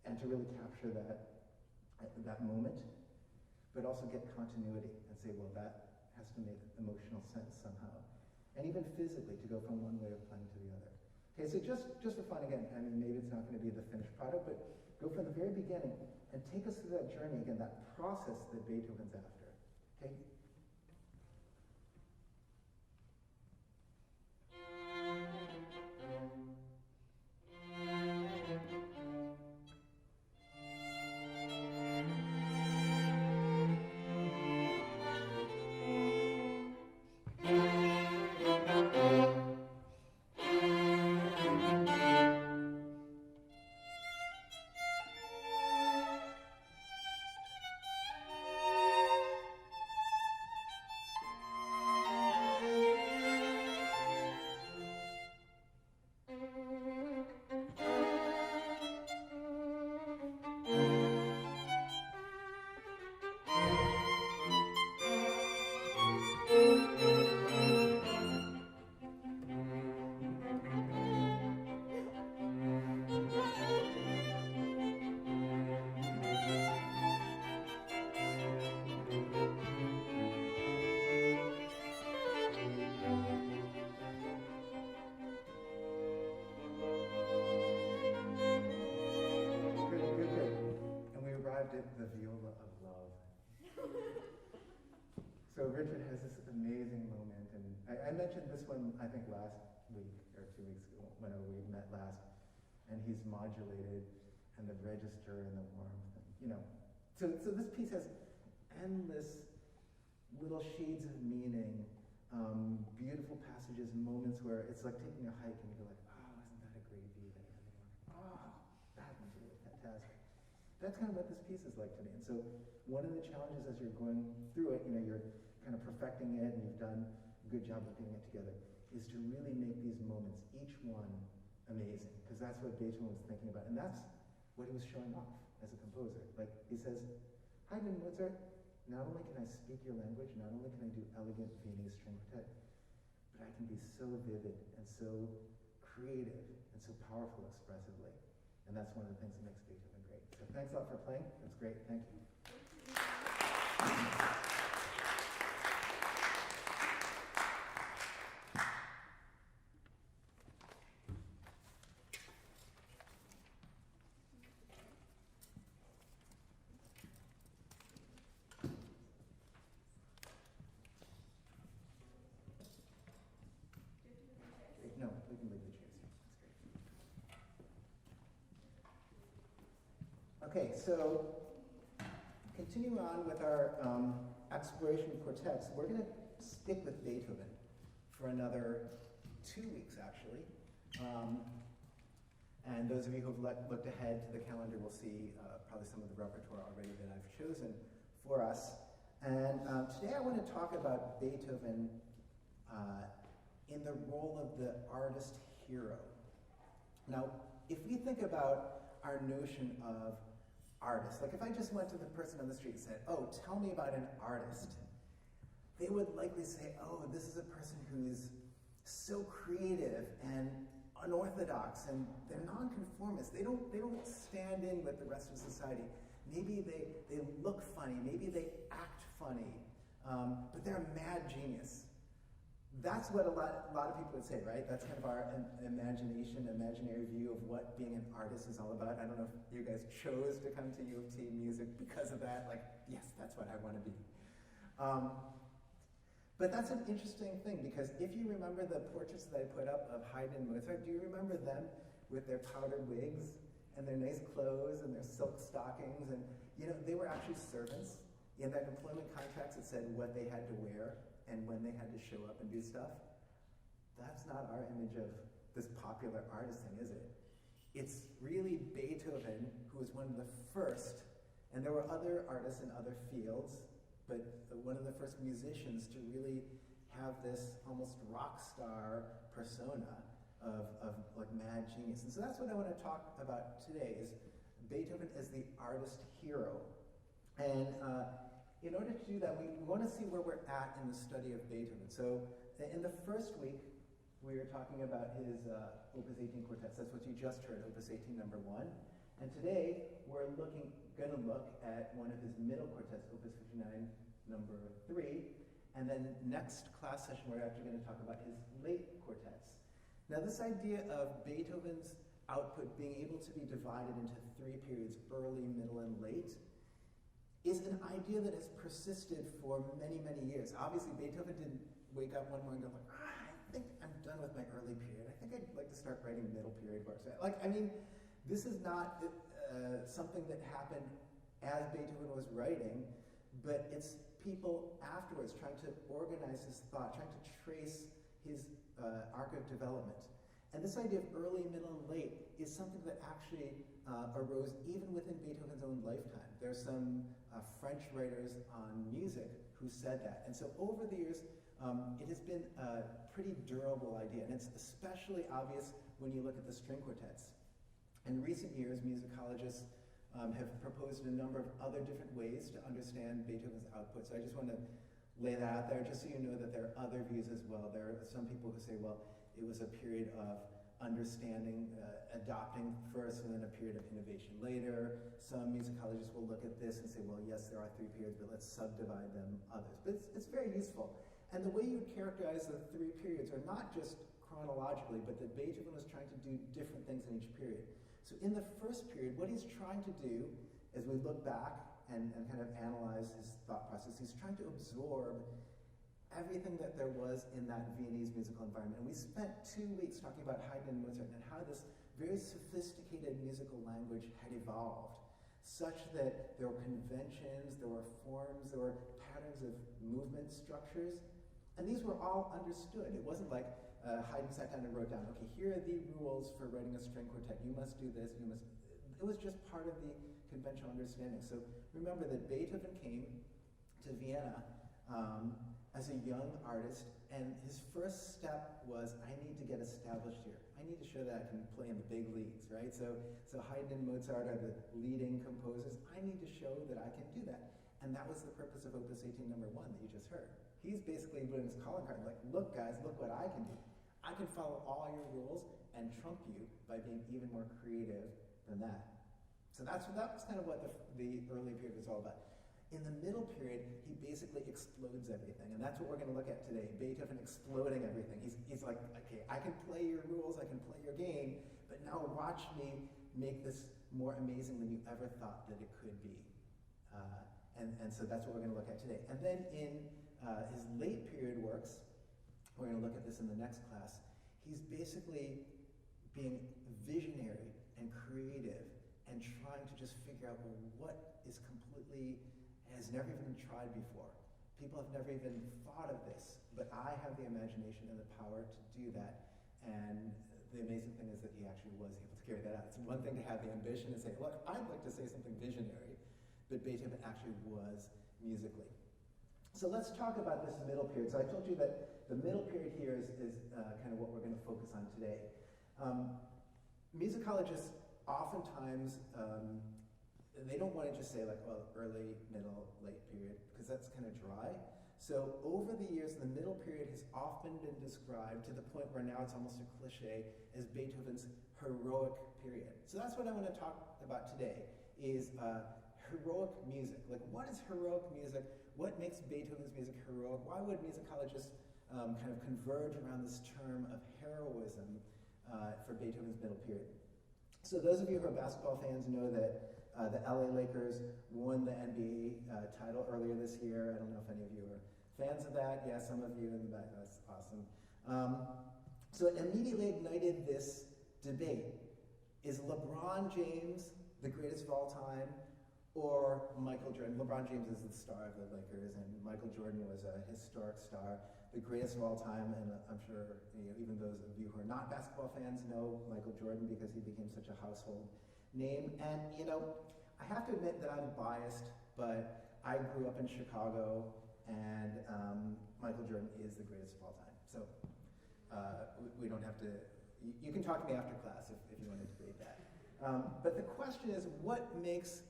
and to really capture that moment, but also get continuity and say, well, that has to make emotional sense somehow. And even physically, to go from one way of playing to the other. Okay, so just for fun again, I mean, maybe it's not going to be the finished product, but go from the very beginning and take us through that journey again, that process that Beethoven's after. Okay? Richard has this amazing moment, and I mentioned this one, I think, last week or 2 weeks ago, whenever we met last, and he's modulated, and the register and the warmth, and, you know. So this piece has endless little shades of meaning, beautiful passages, moments where it's like taking a hike and you go like, oh, isn't that a great view? And you're like, oh, that's really fantastic. That's kind of what this piece is like to me. And so one of the challenges as you're going through it, you know, you're kind of perfecting it and you've done a good job of getting it together, is to really make these moments, each one, amazing. Because that's what Beethoven was thinking about. And that's what he was showing off as a composer. Like, he says, Haydn, Mozart, not only can I speak your language, not only can I do elegant Viennese string quartet, but I can be so vivid and so creative and so powerful expressively. And that's one of the things that makes Beethoven great. So thanks a lot for playing. That's great. Thank you. No, we can leave the chairs here. That's great. Okay, so continuing on with our exploration of quartets, we're going to stick with Beethoven for another 2 weeks, actually. And those of you who've looked ahead to the calendar will see probably some of the repertoire already that I've chosen for us. And today I want to talk about Beethoven in the role of the artist hero. Now, if we think about our notion of artists, like if I just went to the person on the street and said, oh, tell me about an artist, they would likely say, oh, this is a person who's so creative and unorthodox, and they're nonconformist. They don't stand in with the rest of society. Maybe they look funny, maybe they act funny, but they're a mad genius. That's what a lot of people would say, right? That's kind of our imaginary view of what being an artist is all about. I don't know if you guys chose to come to U of T Music because of that. Like, yes, that's what I want to be. But that's an interesting thing, because if you remember the portraits that I put up of Haydn and Mozart, do you remember them with their powdered wigs and their nice clothes and their silk stockings? And, you know, they were actually servants. In their employment contracts, it said what they had to wear and when they had to show up and do stuff. That's not our image of this popular artist thing, is it? It's really Beethoven who was one of the first, and there were other artists in other fields, but one of the first musicians to really have this almost rock star persona of like mad genius. And so that's what I want to talk about today, is Beethoven as the artist hero. And in order to do that, we want to see where we're at in the study of Beethoven. So in the first week, we were talking about his Opus 18 quartets. That's what you just heard, Opus 18 number 1. And today, we're going to look at one of his middle quartets, Opus 59 number 3. And then next class session, we're actually going to talk about his late quartets. Now, this idea of Beethoven's output being able to be divided into 3 periods, early, middle, and late, is an idea that has persisted for many, many years. Obviously, Beethoven didn't wake up one morning and go like, I think I'm done with my early period. I think I'd like to start writing middle period works. Like, I mean, this is not something that happened as Beethoven was writing, but it's people afterwards trying to organize his thought, trying to trace his arc of development. And this idea of early, middle, and late is something that actually arose even within Beethoven's own lifetime. There's some French writers on music who said that. And so over the years, it has been a pretty durable idea. And it's especially obvious when you look at the string quartets. In recent years, musicologists have proposed a number of other different ways to understand Beethoven's output. So I just want to lay that out there, just so you know that there are other views as well. There are some people who say, well, it was a period of understanding, adopting first, and then a period of innovation later. Some musicologists will look at this and say, well, yes, there are 3 periods, but let's subdivide them others. But it's very useful. And the way you would characterize the 3 periods are not just chronologically, but that Beethoven was trying to do different things in each period. So in the first period, what he's trying to do, as we look back and kind of analyze his thought process, he's trying to absorb everything that there was in that Viennese musical environment. And we spent 2 weeks talking about Haydn and Mozart and how this very sophisticated musical language had evolved, such that there were conventions, there were forms, there were patterns of movement structures, and these were all understood. It wasn't like Haydn sat down and wrote down, okay, here are the rules for writing a string quartet. You must do this, you must... It was just part of the conventional understanding. So remember that Beethoven came to Vienna as a young artist, and his first step was, I need to get established here. I need to show that I can play in the big leagues, right? So Haydn and Mozart are the leading composers. I need to show that I can do that. And that was the purpose of Opus 18 number 1 that you just heard. He's basically putting his calling card, like, look guys, look what I can do. I can follow all your rules and trump you by being even more creative than that. So that was kind of what the early period was all about. In the middle period, he basically explodes everything, and that's what we're going to look at today, Beethoven exploding everything. He's like, okay, I can play your rules, I can play your game, but now watch me make this more amazing than you ever thought that it could be. And so that's what we're going to look at today. And then in his late period works, we're going to look at this in the next class, he's basically being visionary and creative and trying to just figure out, well, what is completely, has never even been tried before. People have never even thought of this, but I have the imagination and the power to do that. And the amazing thing is that he actually was able to carry that out. It's one thing to have the ambition and say, look, I'd like to say something visionary, but Beethoven actually was musically. So let's talk about this middle period. So I told you that the middle period here is kind of what we're going to focus on today. Musicologists oftentimes, they don't want to just say like, well, early, middle, late period, because that's kind of dry. So over the years, the middle period has often been described to the point where now it's almost a cliche as Beethoven's heroic period. So that's what I want to talk about today, is heroic music. Like, what is heroic music? What makes Beethoven's music heroic? Why would musicologists kind of converge around this term of heroism for Beethoven's middle period? So those of you who are basketball fans know that the LA Lakers won the NBA title earlier this year. I don't know if any of you are fans of that. Yeah, some of you in the back. That's awesome. So it immediately ignited this debate. Is LeBron James the greatest of all time, or Michael Jordan? LeBron James is the star of the Lakers, and Michael Jordan was a historic star, the greatest of all time, and I'm sure even those of you who are not basketball fans know Michael Jordan because he became such a household name. And I have to admit that I'm biased, but I grew up in Chicago, and Michael Jordan is the greatest of all time. So we don't have to, you can talk to me after class if you want to debate that. But the question is, what makes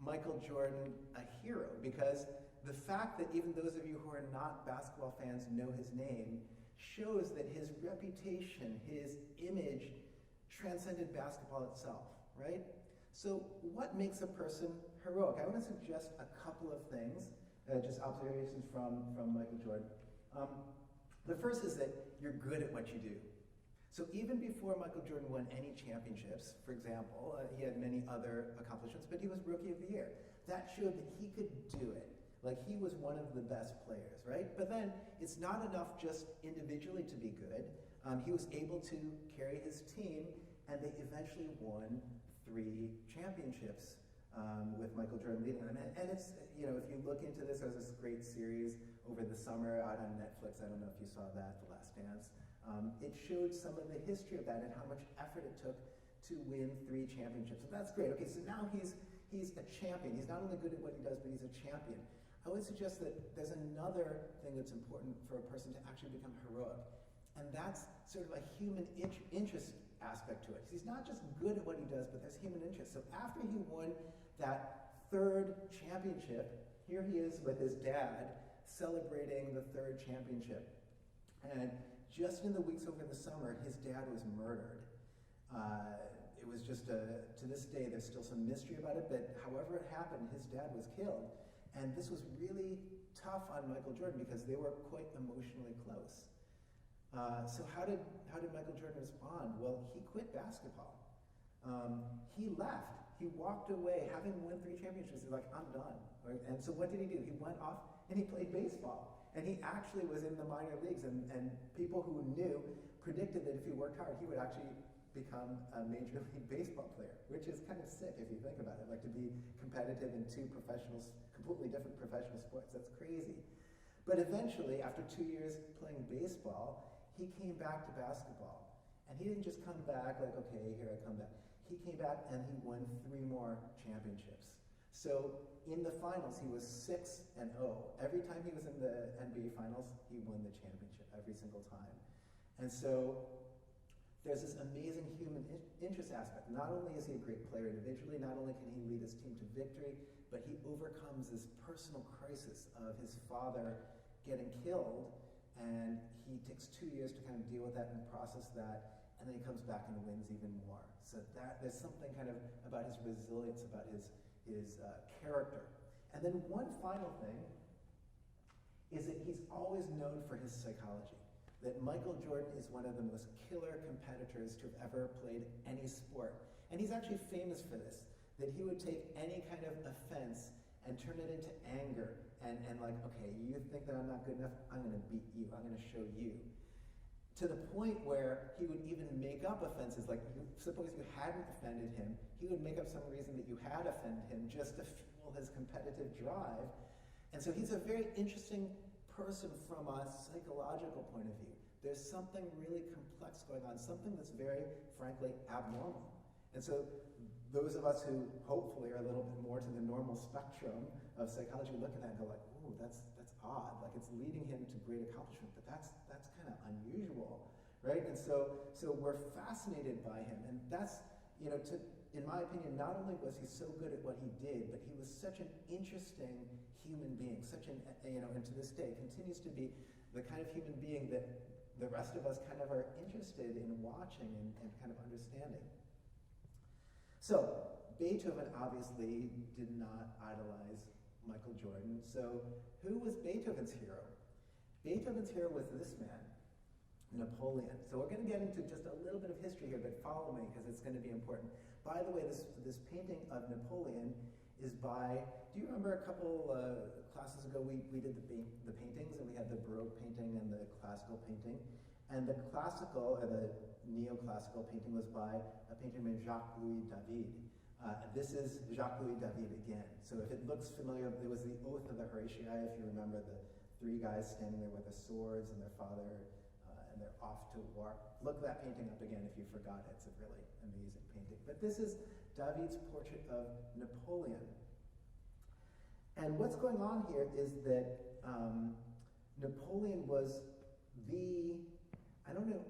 Michael Jordan a hero? Because the fact that even those of you who are not basketball fans know his name shows that his reputation, his image, transcended basketball itself, right? So what makes a person heroic? I want to suggest a couple of things, just observations from Michael Jordan. The first is that you're good at what you do. So even before Michael Jordan won any championships, for example, he had many other accomplishments, but he was Rookie of the Year. That showed that he could do it. Like, he was one of the best players, right? But then it's not enough just individually to be good. He was able to carry his team, and they eventually won 3 championships with Michael Jordan leading them. And it's, if you look into this, there's this great series over the summer out on Netflix. I don't know if you saw that, The Last Dance. It showed some of the history of that and how much effort it took to win 3 championships. So that's great. Okay, so now he's a champion. He's not only good at what he does, but he's a champion. I would suggest that there's another thing that's important for a person to actually become heroic, and that's sort of a human interest aspect to it. He's not just good at what he does, but there's human interest. So after he won that 3rd championship, here he is with his dad celebrating the 3rd championship. And just in the weeks over the summer, his dad was murdered. It was just, to this day, there's still some mystery about it, but however it happened, his dad was killed. And this was really tough on Michael Jordan because they were quite emotionally close. So how did Michael Jordan respond? Well, he quit basketball. He left. He walked away, having won 3 championships. He's like, I'm done. Right? And so what did he do? He went off and he played baseball. And he actually was in the minor leagues, and people who knew predicted that if he worked hard, he would actually become a Major League Baseball player, which is kind of sick if you think about it. Like, to be competitive in two completely different professional sports, that's crazy. But eventually, after 2 years playing baseball, he came back to basketball. And he didn't just come back like, okay, here I come back. He came back and he won 3 more championships. So in the finals, he was 6-0. Every time he was in the NBA finals, he won the championship every single time. And so there's this amazing human interest aspect. Not only is he a great player individually, not only can he lead his team to victory, but he overcomes this personal crisis of his father getting killed, and he takes 2 years to kind of deal with that and process that, and then he comes back and wins even more. So there's something kind of about his resilience, about his character. And then one final thing is that he's always known for his psychology. That Michael Jordan is one of the most killer competitors to have ever played any sport. And he's actually famous for this, that he would take any kind of offense and turn it into anger and like, okay, you think that I'm not good enough? I'm going to beat you. I'm going to show you. To the point where he would even make up offenses, like suppose you hadn't offended him, he would make up some reason that you had offended him just to fuel his competitive drive. And so he's a very interesting person from a psychological point of view. There's something really complex going on, something that's very, frankly, abnormal. And so those of us who hopefully are a little bit more to the normal spectrum of psychology look at that and go like, ooh, that's odd. Like, it's leading him to great accomplishment, but that's kind of unusual, right? And so we're fascinated by him, and that's, in my opinion, not only was he so good at what he did, but he was such an interesting human being, and to this day continues to be the kind of human being that the rest of us kind of are interested in watching and kind of understanding. So, Beethoven obviously did not idolize Michael Jordan. So, who was Beethoven's hero? Beethoven's hero was this man, Napoleon. So we're going to get into just a little bit of history here, but follow me because it's going to be important. By the way, this painting of Napoleon is by, do you remember a couple classes ago we did the paintings, and we had the Baroque painting and the classical painting? And the classical, or the neoclassical painting was by a painter named Jacques-Louis David. This is Jacques-Louis David again. So if it looks familiar, it was the Oath of the Horatii, if you remember, the 3 guys standing there with their swords and their father, and they're off to war. Look that painting up again if you forgot it. It's a really amazing painting. But this is David's portrait of Napoleon. And what's going on here is that Napoleon was I don't even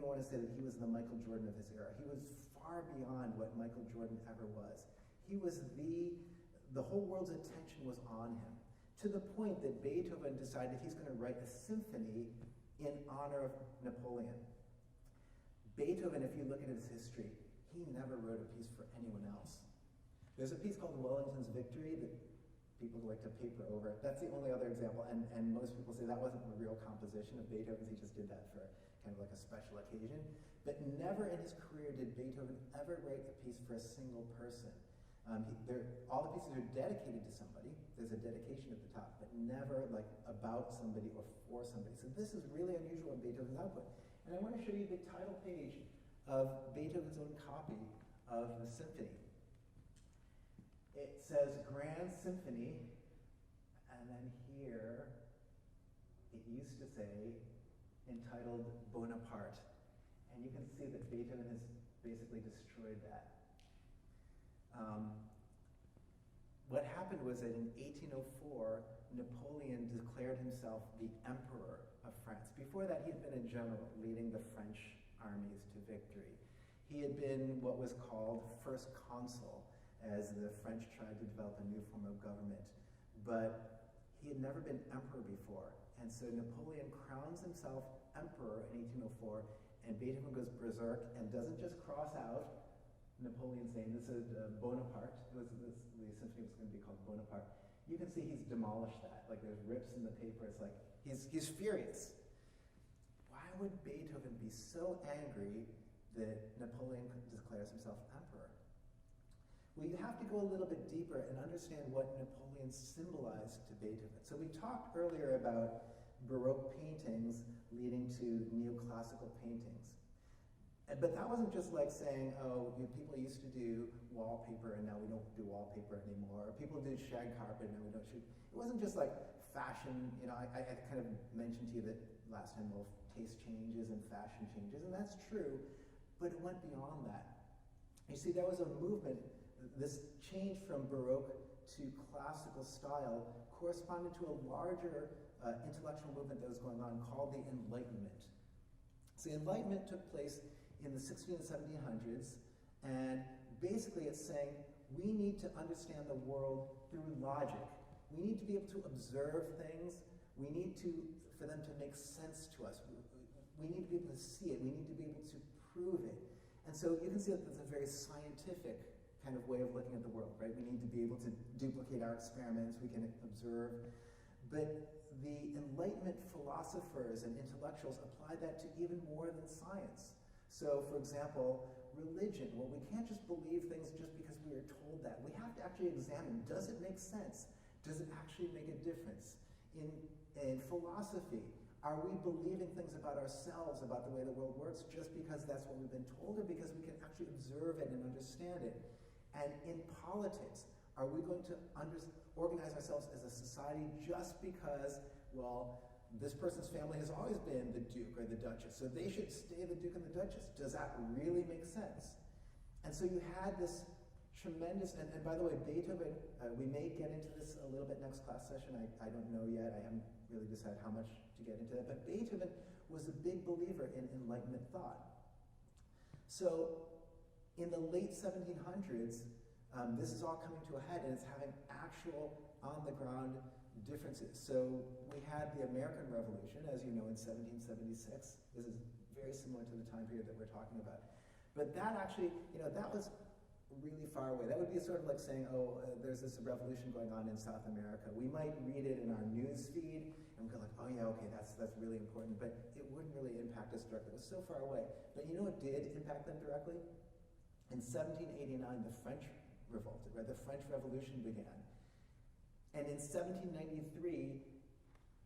want to say that he was the Michael Jordan of his era. He was far beyond what Michael Jordan ever was. He was the whole world's attention was on him, to the point that Beethoven decided he's going to write a symphony in honor of Napoleon. Beethoven, if you look at his history, he never wrote a piece for anyone else. There's a piece called Wellington's Victory that people like to paper over. That's the only other example, and most people say that wasn't a real composition of Beethoven's, he just did that for kind of like a special occasion. But never in his career did Beethoven ever write a piece for a single person. All the pieces are dedicated to somebody, there's a dedication at the top, but never like about somebody or for somebody. So this is really unusual in Beethoven's output. And I want to show you the title page of Beethoven's own copy of the symphony. It says Grand Symphony, and then here it used to say entitled Bonaparte. And you can see that Beethoven has basically destroyed that. What happened was that in 1804, Napoleon declared himself the Emperor of France. Before that, he had been a general leading the French armies to victory. He had been what was called First Consul, as the French tried to develop a new form of government. But he had never been emperor before. And so Napoleon crowns himself emperor in 1804, and Beethoven goes berserk and doesn't just cross out Napoleon's name. This is Bonaparte. The symphony was going to be called Bonaparte. You can see he's demolished that. Like, there's rips in the paper. It's like, he's furious. Why would Beethoven be so angry that Napoleon declares himself emperor? Well, you have to go a little bit deeper and understand what Napoleon symbolized to Beethoven. So we talked earlier about Baroque paintings leading to neoclassical paintings. But that wasn't just like saying, oh, people used to do wallpaper and now we don't do wallpaper anymore. Or people did shag carpet and now we don't shoot. It wasn't just like fashion. I kind of mentioned to you that last time, well, taste changes and fashion changes, and that's true, but it went beyond that. You see, there was a movement, this change from Baroque to classical style corresponded to a larger intellectual movement that was going on called the Enlightenment. So the Enlightenment took place in the 1600s and 1700s, and basically it's saying we need to understand the world through logic. We need to be able to observe things. We need for them to make sense to us. We need to be able to see it. We need to be able to prove it. And so you can see that there's a very scientific kind of way of looking at the world, right? We need to be able to duplicate our experiments. We can observe. But the Enlightenment philosophers and intellectuals applied that to even more than science. So, for example, religion. Well, we can't just believe things just because we are told that. We have to actually examine, does it make sense? Does it actually make a difference? In philosophy, are we believing things about ourselves, about the way the world works, just because that's what we've been told, or because we can actually observe it and understand it? And in politics, are we going to organize ourselves as a society just because, well, this person's family has always been the Duke or the Duchess, so they should stay the Duke and the Duchess? Does that really make sense? And so you had this tremendous, and by the way, Beethoven, we may get into this a little bit next class session, I don't know yet, I haven't really decided how much to get into that, but Beethoven was a big believer in Enlightenment thought. So in the late 1700s, this is all coming to a head, and it's having actual on-the-ground differences. So we had the American Revolution, as you know, in 1776. This is very similar to the time period that we're talking about. But that actually, that was really far away. That would be sort of like saying, oh, there's this revolution going on in South America. We might read it in our news feed, and we'd go like, oh yeah, okay, that's really important, but it wouldn't really impact us directly. It was so far away. But you know what did impact them directly? In 1789, the French revolted, right? The French Revolution began. And in 1793,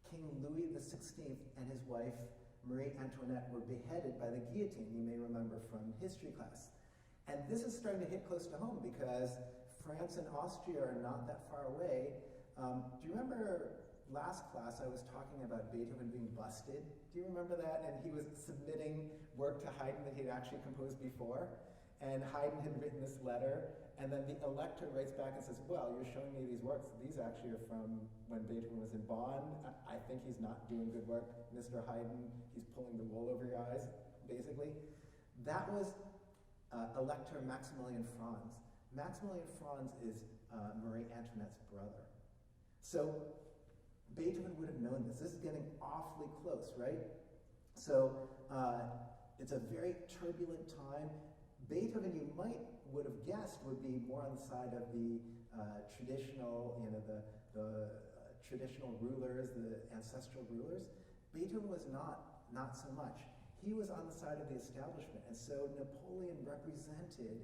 King Louis XVI and his wife, Marie Antoinette, were beheaded by the guillotine, you may remember from history class. And this is starting to hit close to home because France and Austria are not that far away. Do you remember last class I was talking about Beethoven being busted? Do you remember that? And he was submitting work to Haydn that he had actually composed before. And Haydn had written this letter, and then the elector writes back and says, well, you're showing me these works. These actually are from when Beethoven was in Bonn. I think he's not doing good work. Mr. Haydn, he's pulling the wool over your eyes, basically. That was Elector Maximilian Franz. Maximilian Franz is Marie Antoinette's brother. So Beethoven would have known this. This is getting awfully close, right? So it's a very turbulent time. Beethoven, you would have guessed, would be more on the side of the traditional, the traditional rulers, the ancestral rulers. Beethoven was not so much. He was on the side of the establishment, and so Napoleon represented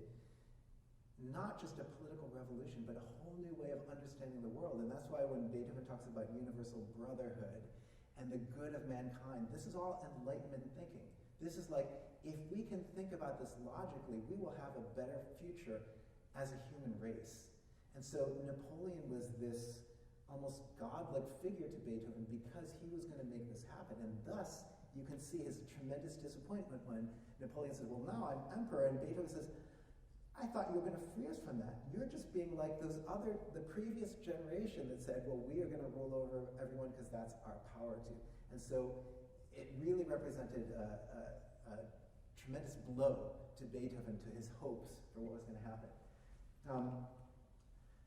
not just a political revolution, but a whole new way of understanding the world. And that's why when Beethoven talks about universal brotherhood and the good of mankind, this is all Enlightenment thinking. This is like, if we can think about this logically, we will have a better future as a human race. And so Napoleon was this almost godlike figure to Beethoven because he was going to make this happen. And thus, you can see his tremendous disappointment when Napoleon says, well, now I'm emperor. And Beethoven says, I thought you were going to free us from that. You're just being like the previous generation that said, well, we are going to rule over everyone because that's our power to. And so it really represented a tremendous blow to Beethoven, to his hopes for what was going to happen.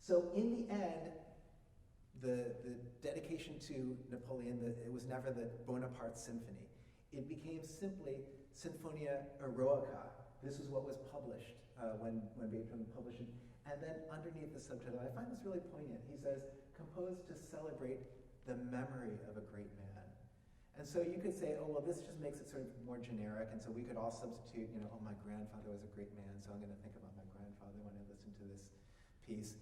So in the end, the dedication to Napoleon, it was never the Bonaparte Symphony. It became simply Sinfonia Eroica. This is what was published when Beethoven published it. And then underneath the subtitle, I find this really poignant. He says, composed to celebrate the memory of a great man. And so you could say, oh, well, this just makes it sort of more generic, and so we could all substitute, oh, my grandfather was a great man, so I'm going to think about my grandfather when I listen to this. piece.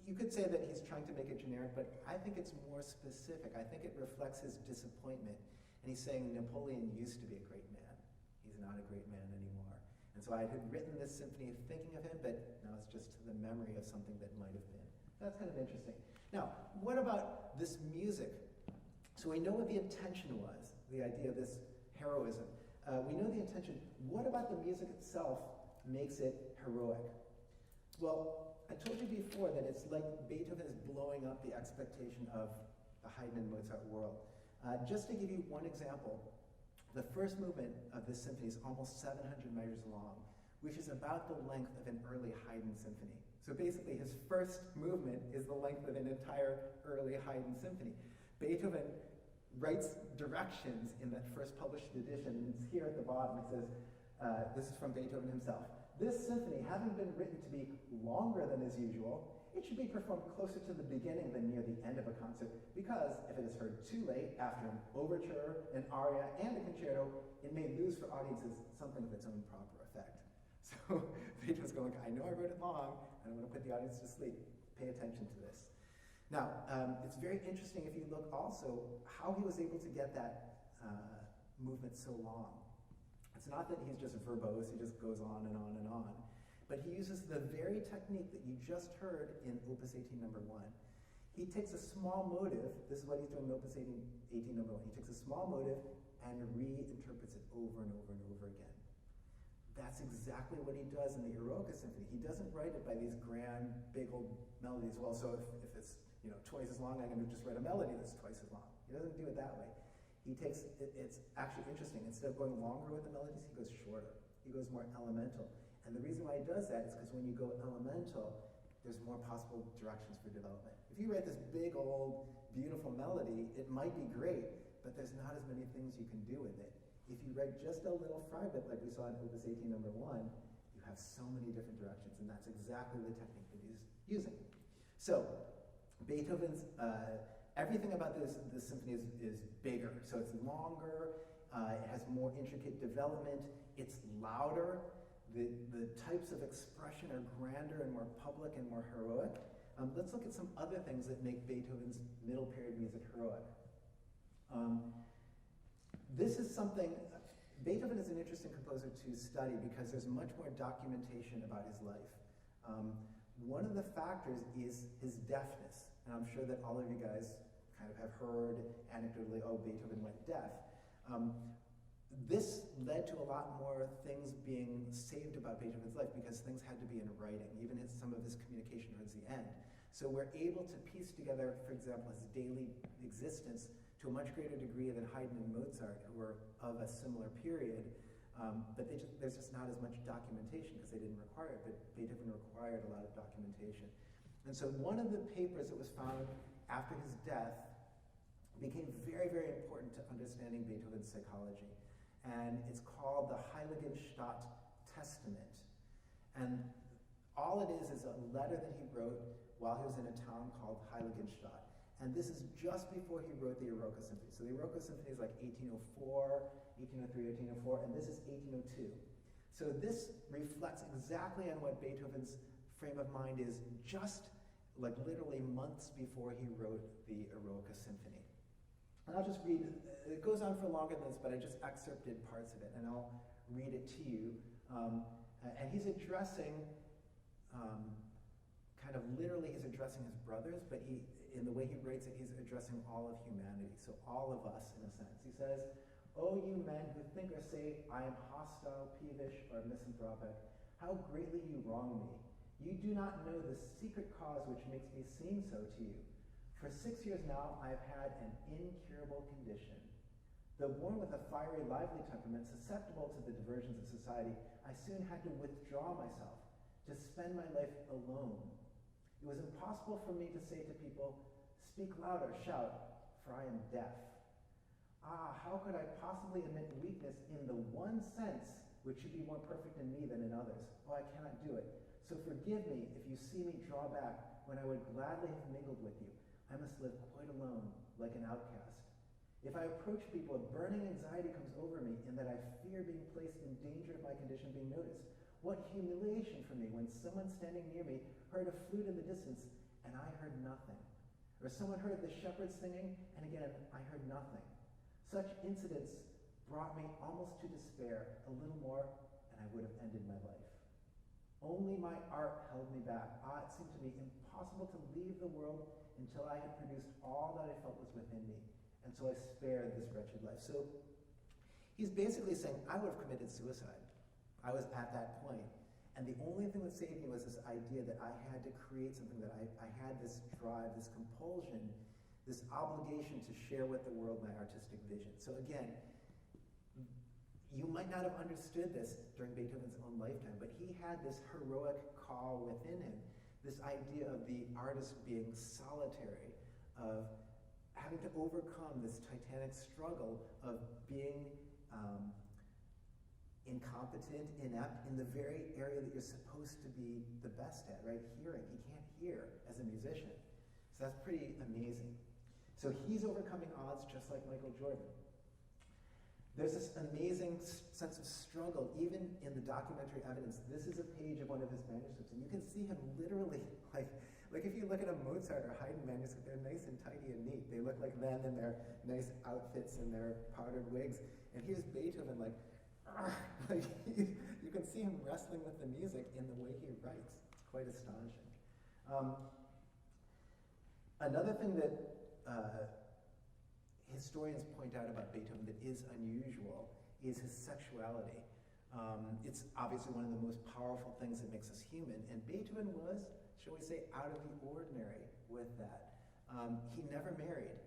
You could say that he's trying to make it generic, but I think it's more specific. I think it reflects his disappointment. And he's saying Napoleon used to be a great man. He's not a great man anymore. And so I had written this symphony thinking of him, but now it's just to the memory of something that might have been. That's kind of interesting. Now, what about this music? So we know what the intention was, the idea of this heroism. We know the intention. What about the music itself makes it heroic? Well, I told you before that it's like Beethoven is blowing up the expectation of the Haydn and Mozart world. Just to give you one example, the first movement of this symphony is almost 700 measures long, which is about the length of an early Haydn symphony. So basically, his first movement is the length of an entire early Haydn symphony. Beethoven writes directions in that first published edition, and it's here at the bottom. It says, this is from Beethoven himself. This symphony, having been written to be longer than is usual, it should be performed closer to the beginning than near the end of a concert, because if it is heard too late after an overture, an aria, and a concerto, it may lose for audiences something of its own proper effect. So Beethoven's going, I know I wrote it long, I don't want to put the audience to sleep. Pay attention to this. Now, it's very interesting if you look also how he was able to get that movement so long. It's not that he's just verbose, he just goes on and on and on. But he uses the very technique that you just heard in Opus 18 number 1. He takes a small motive, this is what he's doing in Opus 18 number 1. He takes a small motive and reinterprets it over and over and over again. That's exactly what he does in the Eroica Symphony. He doesn't write it by these grand, big old melodies. Well, so if it's twice as long, I'm going to just write a melody that's twice as long. He doesn't do it that way. He takes, it's actually interesting, instead of going longer with the melodies, he goes shorter. He goes more elemental. And the reason why he does that is because when you go elemental, there's more possible directions for development. If you write this big old beautiful melody, it might be great, but there's not as many things you can do with it. If you write just a little fragment like we saw in Opus 18 number 1, you have so many different directions, and that's exactly the technique that he's using. So, Beethoven's, everything about this symphony is bigger. So it's longer, it has more intricate development, it's louder, the types of expression are grander and more public and more heroic. Let's look at some other things that make Beethoven's middle period music heroic. This is something, Beethoven is an interesting composer to study because there's much more documentation about his life. One of the factors is his deafness, and I'm sure that all of you guys kind of have heard anecdotally, oh, Beethoven went deaf. This led to a lot more things being saved about Beethoven's life because things had to be in writing, even some of his communication towards the end. So we're able to piece together, for example, his daily existence to a much greater degree than Haydn and Mozart, who were of a similar period, but there's just not as much documentation because they didn't require it, but Beethoven required a lot of documentation. And so one of the papers that was found after his death became very, very important to understanding Beethoven's psychology. And it's called the Heiligenstadt Testament. And all it is a letter that he wrote while he was in a town called Heiligenstadt. And this is just before he wrote the Eroica Symphony. So the Eroica Symphony is like 1804, 1803, 1804, and this is 1802. So this reflects exactly on what Beethoven's frame of mind is just like literally months before he wrote the Eroica Symphony. And I'll just read, it goes on for longer than this, but I just excerpted parts of it, and I'll read it to you. And he's addressing, kind of literally he's addressing his brothers, but in the way he writes it, he's addressing all of humanity, so all of us in a sense. He says, "O you men who think or say I am hostile, peevish, or misanthropic, how greatly you wrong me. You do not know the secret cause which makes me seem so to you. For 6 years now, I have had an incurable condition. Though born with a fiery, lively temperament, susceptible to the diversions of society, I soon had to withdraw myself, to spend my life alone. It was impossible for me to say to people, 'Speak louder, shout, for I am deaf.' Ah, how could I possibly admit weakness in the one sense which should be more perfect in me than in others? Oh, I cannot do it. So forgive me if you see me draw back when I would gladly have mingled with you. I must live quite alone, like an outcast. If I approach people, a burning anxiety comes over me in that I fear being placed in danger of my condition being noticed. What humiliation for me when someone standing near me heard a flute in the distance and I heard nothing. Or someone heard the shepherds singing and again I heard nothing. Such incidents brought me almost to despair. A little more and I would have ended my life. Only my art held me back. It seemed to me impossible to leave the world until I had produced all that I felt was within me. And so I spared this wretched life. So he's basically saying, I would have committed suicide. I was at that point. And the only thing that saved me was this idea that I had to create something, that I had this drive, this compulsion, this obligation to share with the world my artistic vision. So again, you might not have understood this during Beethoven's own lifetime, but he had this heroic call within him, this idea of the artist being solitary, of having to overcome this titanic struggle of being incompetent, inept in the very area that you're supposed to be the best at, right? Hearing. He can't hear as a musician. So that's pretty amazing. So he's overcoming odds just like Michael Jordan. There's this amazing sense of struggle, even in the documentary evidence. This is a page of one of his manuscripts, and you can see him literally, like if you look at a Mozart or Haydn manuscript, they're nice and tidy and neat. They look like them in their nice outfits and their powdered wigs. And here's Beethoven, like you can see him wrestling with the music in the way he writes. It's quite astonishing. Another thing that historians point out about Beethoven that is unusual is his sexuality. It's obviously one of the most powerful things that makes us human, and Beethoven was, shall we say, out of the ordinary with that. He never married,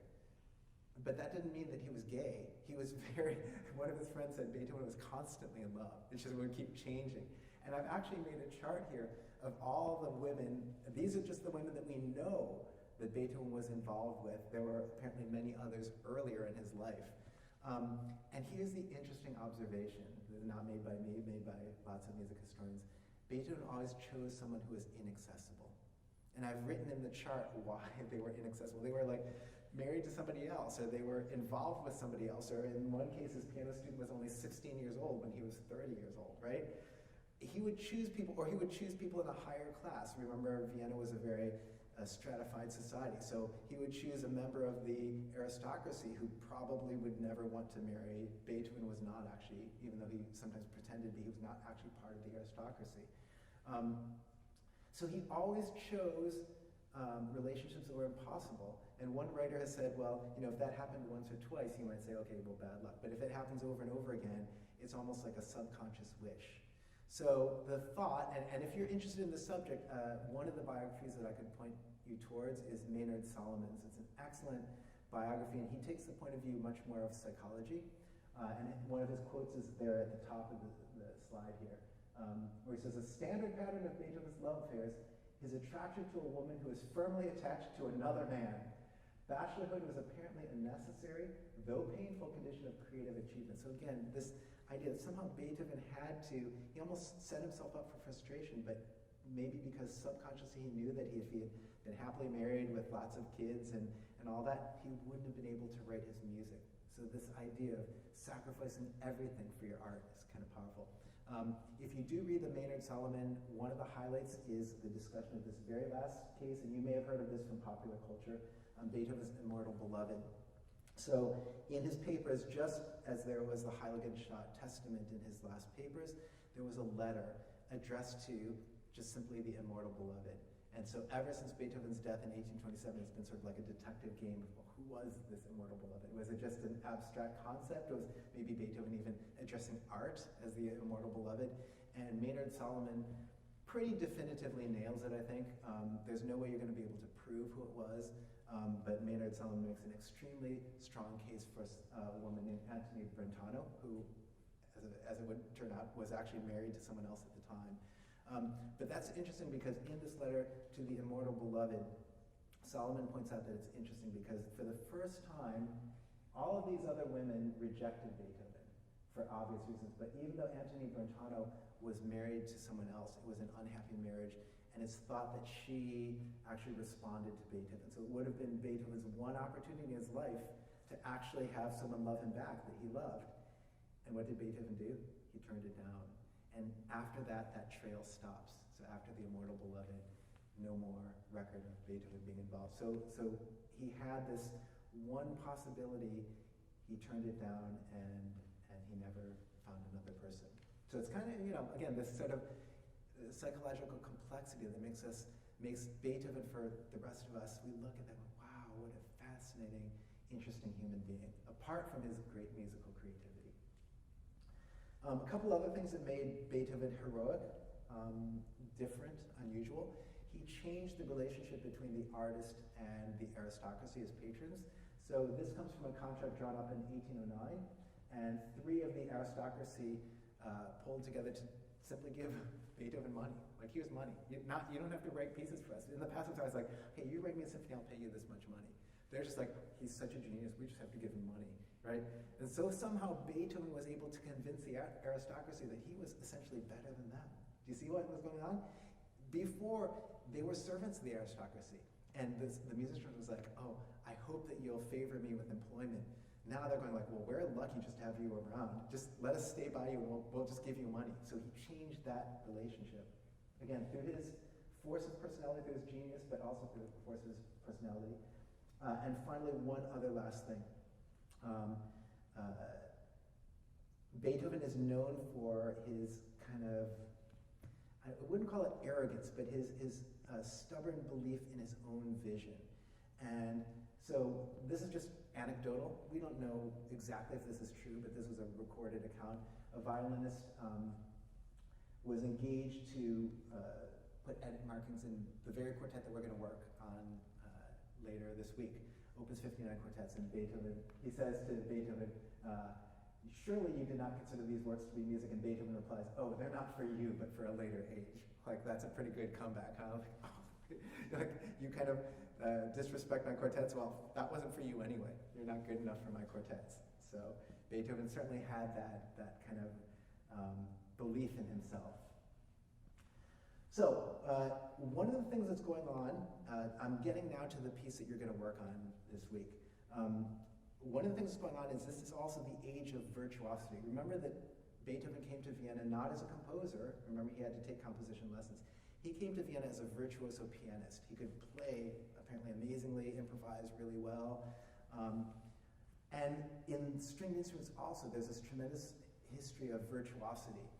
but that didn't mean that he was gay. He was one of his friends said Beethoven was constantly in love. It just would keep changing. And I've actually made a chart here of all the women. These are just the women that we know that Beethoven was involved with. There were apparently many others earlier in his life. And here's the interesting observation, not made by me, made by lots of music historians. Beethoven always chose someone who was inaccessible. And I've written in the chart why they were inaccessible. They were like married to somebody else, or they were involved with somebody else, or in one case his piano student was only 16 years old when he was 30 years old, right? He would choose people, or he would choose people in a higher class. Remember, Vienna was a very stratified society, so he would choose a member of the aristocracy who probably would never want to marry. Beethoven was not actually, even though he sometimes pretended to be, he was not actually part of the aristocracy. So he always chose relationships that were impossible. And one writer has said, well, if that happened once or twice, you might say, okay, well, bad luck. But if it happens over and over again, it's almost like a subconscious wish. So the thought, and if you're interested in the subject, one of the biographies that I could point you towards is Maynard Solomon's. It's an excellent biography, and he takes the point of view much more of psychology. And one of his quotes is there at the top of the slide here, where he says, a standard pattern of Beethoven's love affairs is attraction to a woman who is firmly attached to another man. Bachelorhood was apparently a necessary, though painful, condition of creative achievement. So again, this idea that somehow Beethoven had to, he almost set himself up for frustration, but maybe because subconsciously he knew that if he had been happily married with lots of kids and all that, he wouldn't have been able to write his music. So this idea of sacrificing everything for your art is kind of powerful. If you do read the Maynard Solomon, one of the highlights is the discussion of this very last case, and you may have heard of this from popular culture, Beethoven's Immortal Beloved. So in his papers, just as there was the Heiligenstadt Testament in his last papers, there was a letter addressed to just simply the Immortal Beloved. And so ever since Beethoven's death in 1827, it's been sort of like a detective game of, well, who was this Immortal Beloved? Was it just an abstract concept? Was maybe Beethoven even addressing art as the Immortal Beloved? And Maynard Solomon pretty definitively nails it, I think. There's no way you're going to be able to prove who it was, but Maynard Solomon makes an extremely strong case for a woman named Antony Brentano, who, as it would turn out, was actually married to someone else at the time. But that's interesting because in this letter to the Immortal Beloved, Solomon points out that it's interesting because for the first time, all of these other women rejected Beethoven for obvious reasons. But even though Antony Brentano was married to someone else, it was an unhappy marriage, and it's thought that she actually responded to Beethoven. So it would have been Beethoven's one opportunity in his life to actually have someone love him back that he loved. And what did Beethoven do? He turned it down. And after that, that trail stops. So after the immortal beloved, no more record of Beethoven being involved. So he had this one possibility, he turned it down, and he never found another person. So it's kind of, again, this sort of psychological complexity that makes Beethoven, for the rest of us, we look at that and go, wow, what a fascinating, interesting human being, apart from his great musical creativity. A couple other things that made Beethoven heroic, different, unusual. He changed the relationship between the artist and the aristocracy as patrons. So this comes from a contract drawn up in 1809, and 3 of the aristocracy pulled together to simply give Beethoven money. Like, here's money. You don't have to write pieces for us. In the past, it was always like, hey, you write me a symphony, I'll pay you this much money. They're just like, he's such a genius, we just have to give him money, right? And so somehow Beethoven was able to convince the aristocracy that he was essentially better than them. Do you see what was going on? Before, they were servants of the aristocracy. And the musician was like, oh, I hope that you'll favor me with employment. Now they're going like, well, we're lucky just to have you around. Just let us stay by you and we'll just give you money. So he changed that relationship. Again, through his force of personality, through his genius, but also through the force of his personality. And finally, one other last thing. Beethoven is known for his kind of, I wouldn't call it arrogance, but his stubborn belief in his own vision. And so this is just anecdotal. We don't know exactly if this is true, but this was a recorded account. A violinist was engaged to put edit markings in the very quartet that we're going to work on later this week, Opus 59 quartets. And Beethoven, he says to Beethoven, surely you did not consider these works to be music? And Beethoven replies, oh, they're not for you, but for a later age. Like, that's a pretty good comeback, huh? Like, oh, like, you kind of disrespect my quartets. Well, that wasn't for you anyway. You're not good enough for my quartets. So Beethoven certainly had that kind of belief in himself. So one of the things that's going on, I'm getting now to the piece that you're going to work on this week. One of the things that's going on is this is also the age of virtuosity. Remember that Beethoven came to Vienna not as a composer. Remember, he had to take composition lessons. He came to Vienna as a virtuoso pianist. He could play apparently amazingly, improvise really well. And in stringed instruments also, there's this tremendous history of virtuosity.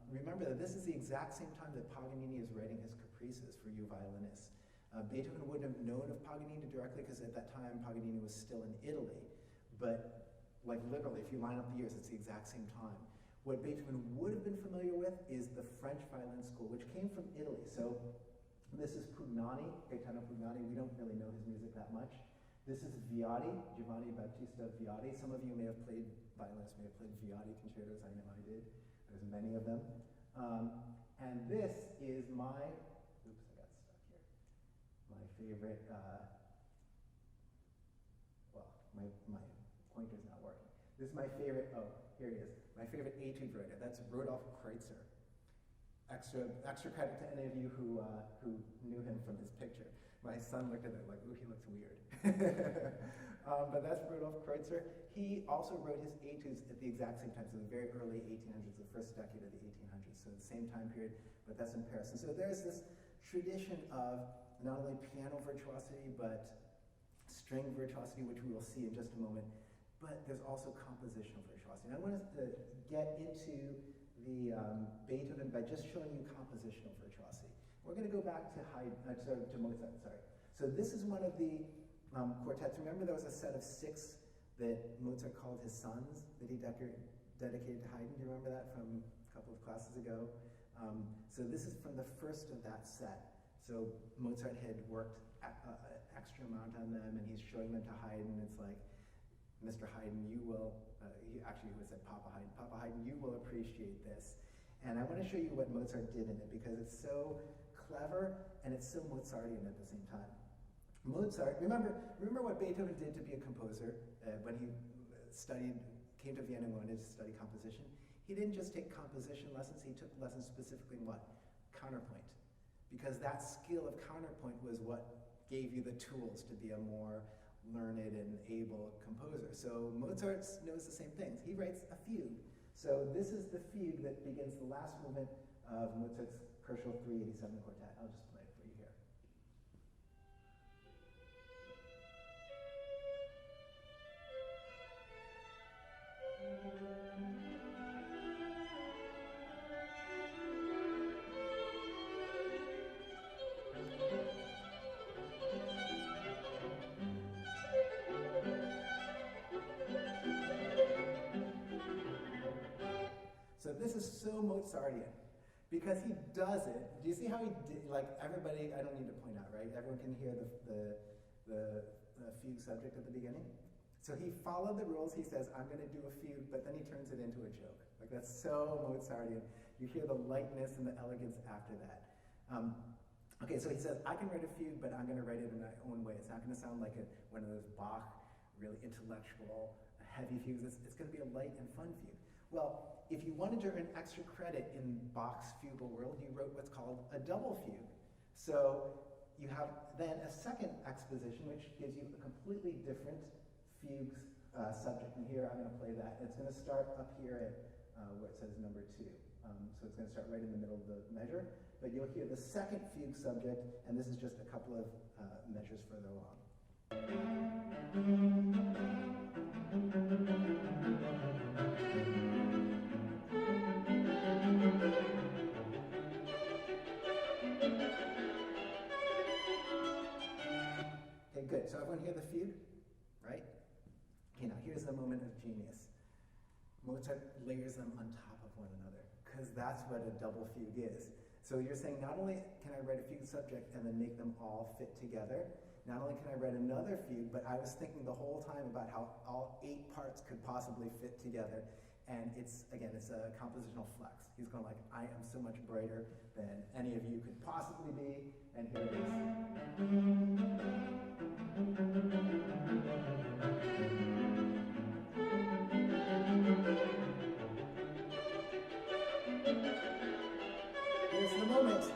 Remember that this is the exact same time that Paganini is writing his caprices for you violinists. Beethoven wouldn't have known of Paganini directly because at that time Paganini was still in Italy. But like literally, if you line up the years, it's the exact same time. What Beethoven would have been familiar with is the French violin school, which came from Italy. So this is Pugnani, Gaetano Pugnani. We don't really know his music that much. This is Viotti, Giovanni Battista Viotti. Some of you may have played, violinists may have played Viotti concertos. I know I did. There's many of them. And this is my, oops, I got stuck here. My favorite, well, my pointer's not working. This is my favorite, oh, here he is. My favorite etude writer, that's Rudolf Kreutzer. Extra credit to any of you who knew him from his picture. My son looked at it like, ooh, he looks weird. But that's Rudolf Kreutzer. He also wrote his etudes at the exact same time, so the very early 1800s, the first decade of the 1800s, so the same time period, but that's in Paris. And so there's this tradition of not only piano virtuosity, but string virtuosity, which we will see in just a moment, but there's also compositional virtuosity. And I want us to get into the Beethoven by just showing you compositional virtuosity. We're going to go back to Mozart, sorry. So this is one of the quartets. Remember there was a set of 6 that Mozart called his sons that he dedicated to Haydn. Do you remember that from a couple of classes ago? So this is from the first of that set. So Mozart had worked extra amount on them, and he's showing them to Haydn. It's like, Mr. Haydn, you will, he would say Papa Haydn, you will appreciate this. And I want to show you what Mozart did in it because it's so clever and it's so Mozartian at the same time. Mozart, remember what Beethoven did to be a composer when he came to Vienna and wanted to study composition? He didn't just take composition lessons, he took lessons specifically in what? Counterpoint. Because that skill of counterpoint was what gave you the tools to be a more learned and able composer. So Mozart knows the same things. He writes a fugue, So this is the fugue that begins the last movement of Mozart's Koschel 387 quartet. I'll just play it for you here. So this is so Mozartian because he does it. Do you see how he did? Like everybody, I don't need to point out, right? Everyone can hear the fugue subject at the beginning. So he followed the rules. He says, "I'm going to do a fugue," but then he turns it into a joke. Like that's so Mozartian. You hear the lightness and the elegance after that. Okay, so he says, "I can write a fugue, but I'm going to write it in my own way. It's not going to sound like one of those Bach, really intellectual, heavy fugues. It's going to be a light and fun fugue." Well, if you wanted to earn extra credit in Bach's fugal world, you wrote what's called a double fugue. So you have then a second exposition, which gives you a completely different fugue subject. And here I'm going to play that. It's going to start up here at where it says number 2. So it's going to start right in the middle of the measure. But you'll hear the second fugue subject, and this is just a couple of measures further along. Okay, good. So everyone hear the fugue, right? Okay, now here's the moment of genius. Mozart layers them on top of one another, because that's what a double fugue is. So you're saying, not only can I write a fugue subject and then make them all fit together, not only can I write another fugue, but I was thinking the whole time about how all 8 parts could possibly fit together. And it's a compositional flex. He's going like, I am so much brighter than any of you could possibly be, and here it is. Here's the moment.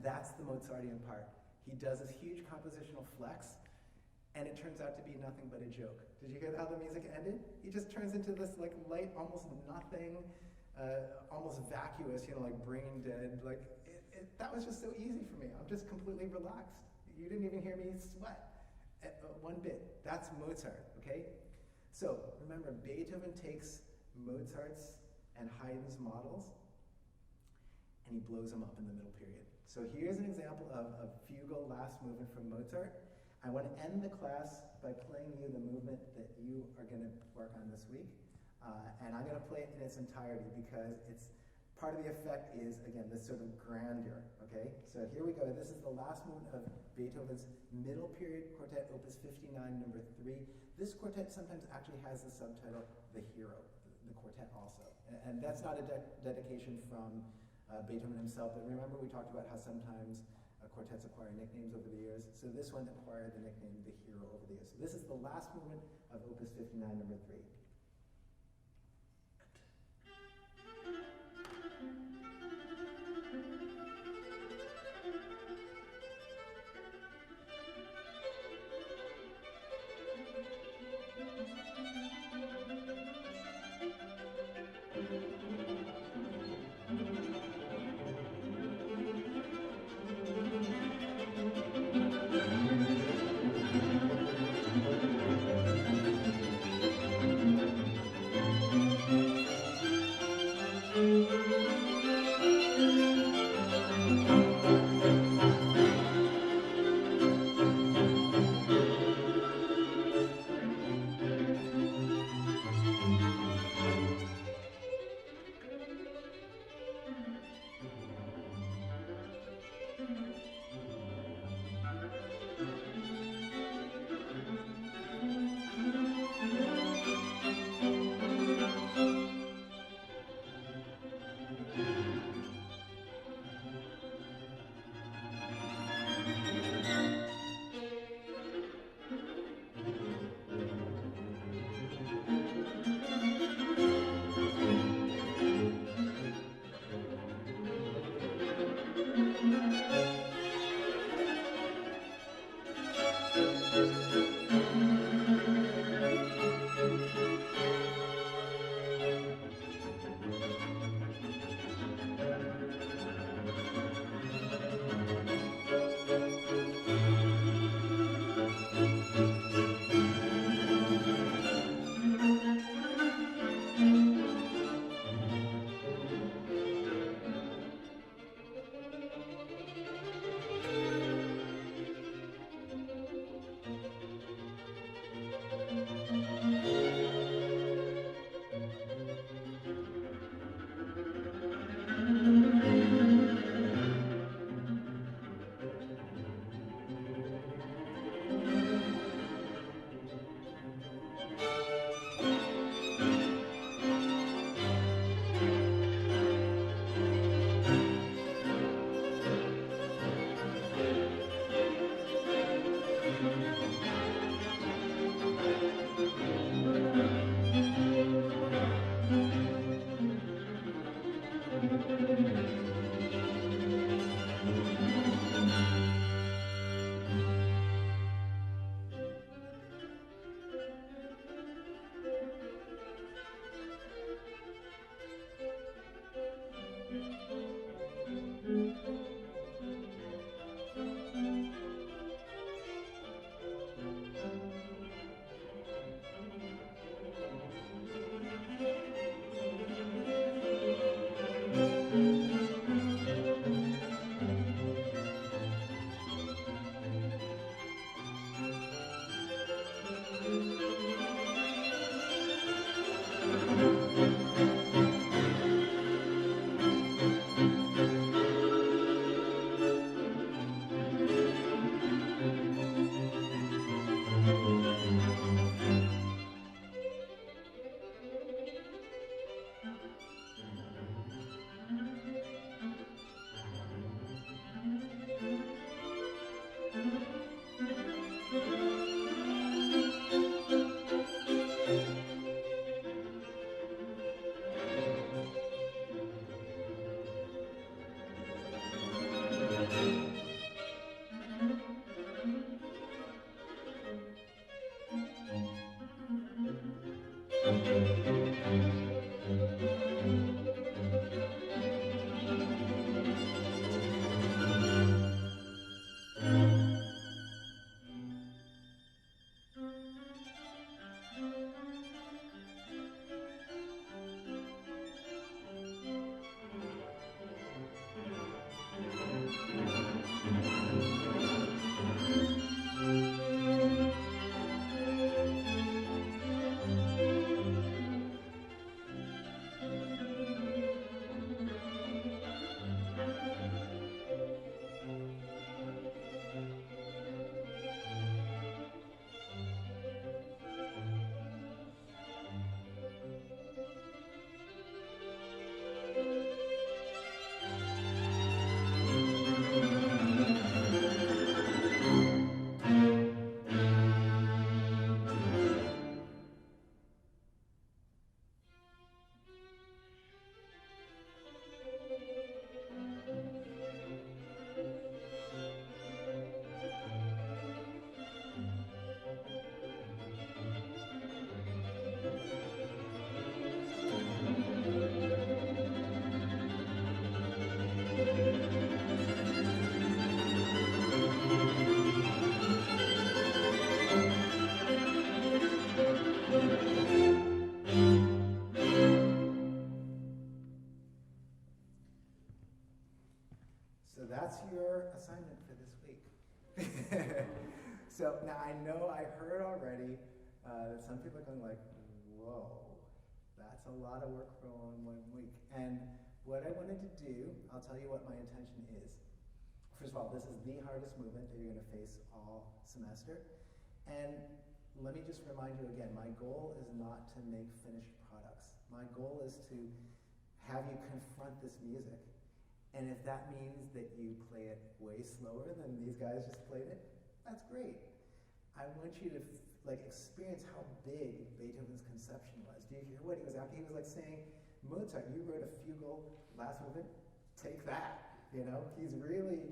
That's the Mozartian part. He does this huge compositional flex, and it turns out to be nothing but a joke. Did you hear how the music ended? He just turns into this like light, almost nothing, almost vacuous, like brain dead. Like that was just so easy for me. I'm just completely relaxed. You didn't even hear me sweat one bit. That's Mozart, okay? So remember, Beethoven takes Mozart's and Haydn's models, and he blows them up in the middle period. So here's an example of a fugal last movement from Mozart. I want to end the class by playing you the movement that you are going to work on this week. And I'm going to play it in its entirety because it's part of the effect is, again, this sort of grandeur, okay? So here we go. This is the last movement of Beethoven's middle period quartet, opus 59, number 3. This quartet sometimes actually has the subtitle, The Hero, the quartet also. And that's not a dedication from Beethoven himself, but remember we talked about how sometimes quartets acquire nicknames over the years. So this one acquired the nickname The Hero over the years. So this is the last movement of opus 59, number 3. So that's your assignment for this week. So now I know I heard already that some people are going like, whoa, that's a lot of work for all in 1 week. And what I wanted to do, I'll tell you what my intention is. First of all, this is the hardest movement that you're going to face all semester. And let me just remind you again, my goal is not to make finished products. My goal is to have you confront this music. And if that means that you play it way slower than these guys just played it, that's great. I want you to experience how big Beethoven's conception was. Do you hear what he was after? He was like saying, Mozart, you wrote a fugal last movement, take that. You know, he's really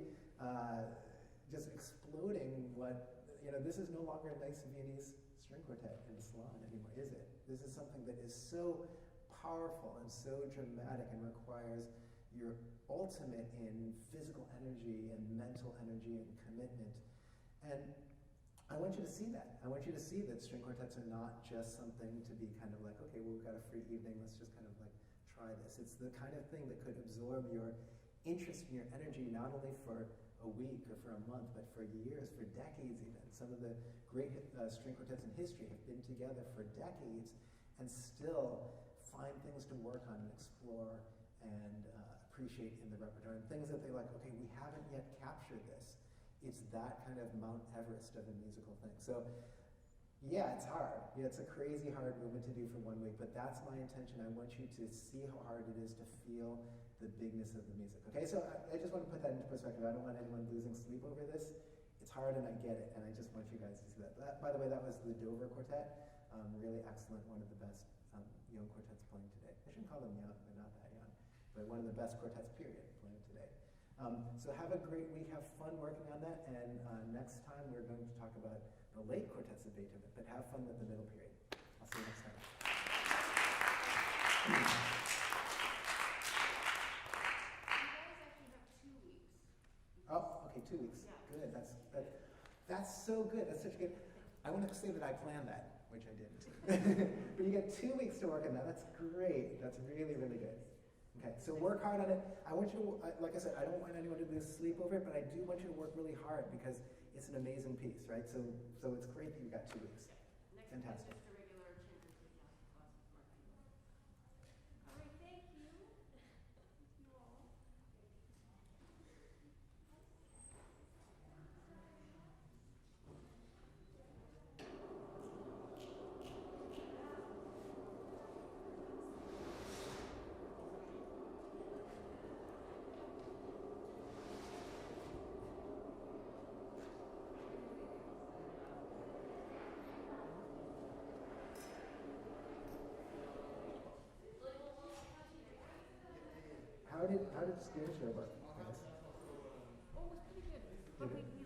just exploding what, you know, this is no longer a nice Viennese string quartet in the salon anymore, is it? This is something that is so powerful and so dramatic and requires your ultimate in physical energy and mental energy and commitment. And I want you to see that. I want you to see that string quartets are not just something to be kind of like, okay, well, we've got a free evening, let's just kind of like try this. It's the kind of thing that could absorb your interest and your energy not only for a week or for a month, but for years, for decades even. Some of the great string quartets in history have been together for decades and still find things to work on and explore and appreciate in the repertoire. And things that they like, okay, we haven't yet captured this. It's that kind of Mount Everest of a musical thing. So yeah, it's hard. Yeah, it's a crazy hard movement to do for 1 week, but that's my intention. I want you to see how hard it is to feel the bigness of the music. Okay, so I just want to put that into perspective. I don't want anyone losing sleep over this. It's hard and I get it, and I just want you guys to see that. By the way, that was the Dover Quartet. Really excellent, one of the best young quartets playing today. I shouldn't call them young, they're not that young, but one of the best quartets, period, playing today. So have a great week, have fun working on that, and next time we're going to talk about the late quartets of Beethoven, but have fun with the middle period. I'll see you next time. You guys actually have 2 weeks. Oh, okay, 2 weeks. Yeah. Good. That's so good. That's such good. I want to say that I planned that, which I didn't. But you get 2 weeks to work on that. That's great. That's really, really good. Okay, so work hard on it. I want you to, like I said, I don't want anyone to lose sleep over it, but I do want you to work really hard because it's an amazing piece, right? So it's great that you got 2 weeks. Next Fantastic. week, just a regular chamber class with Mark. All right, thank you. Thank you all. How did the screen share work, guys? Oh, it was pretty good. But we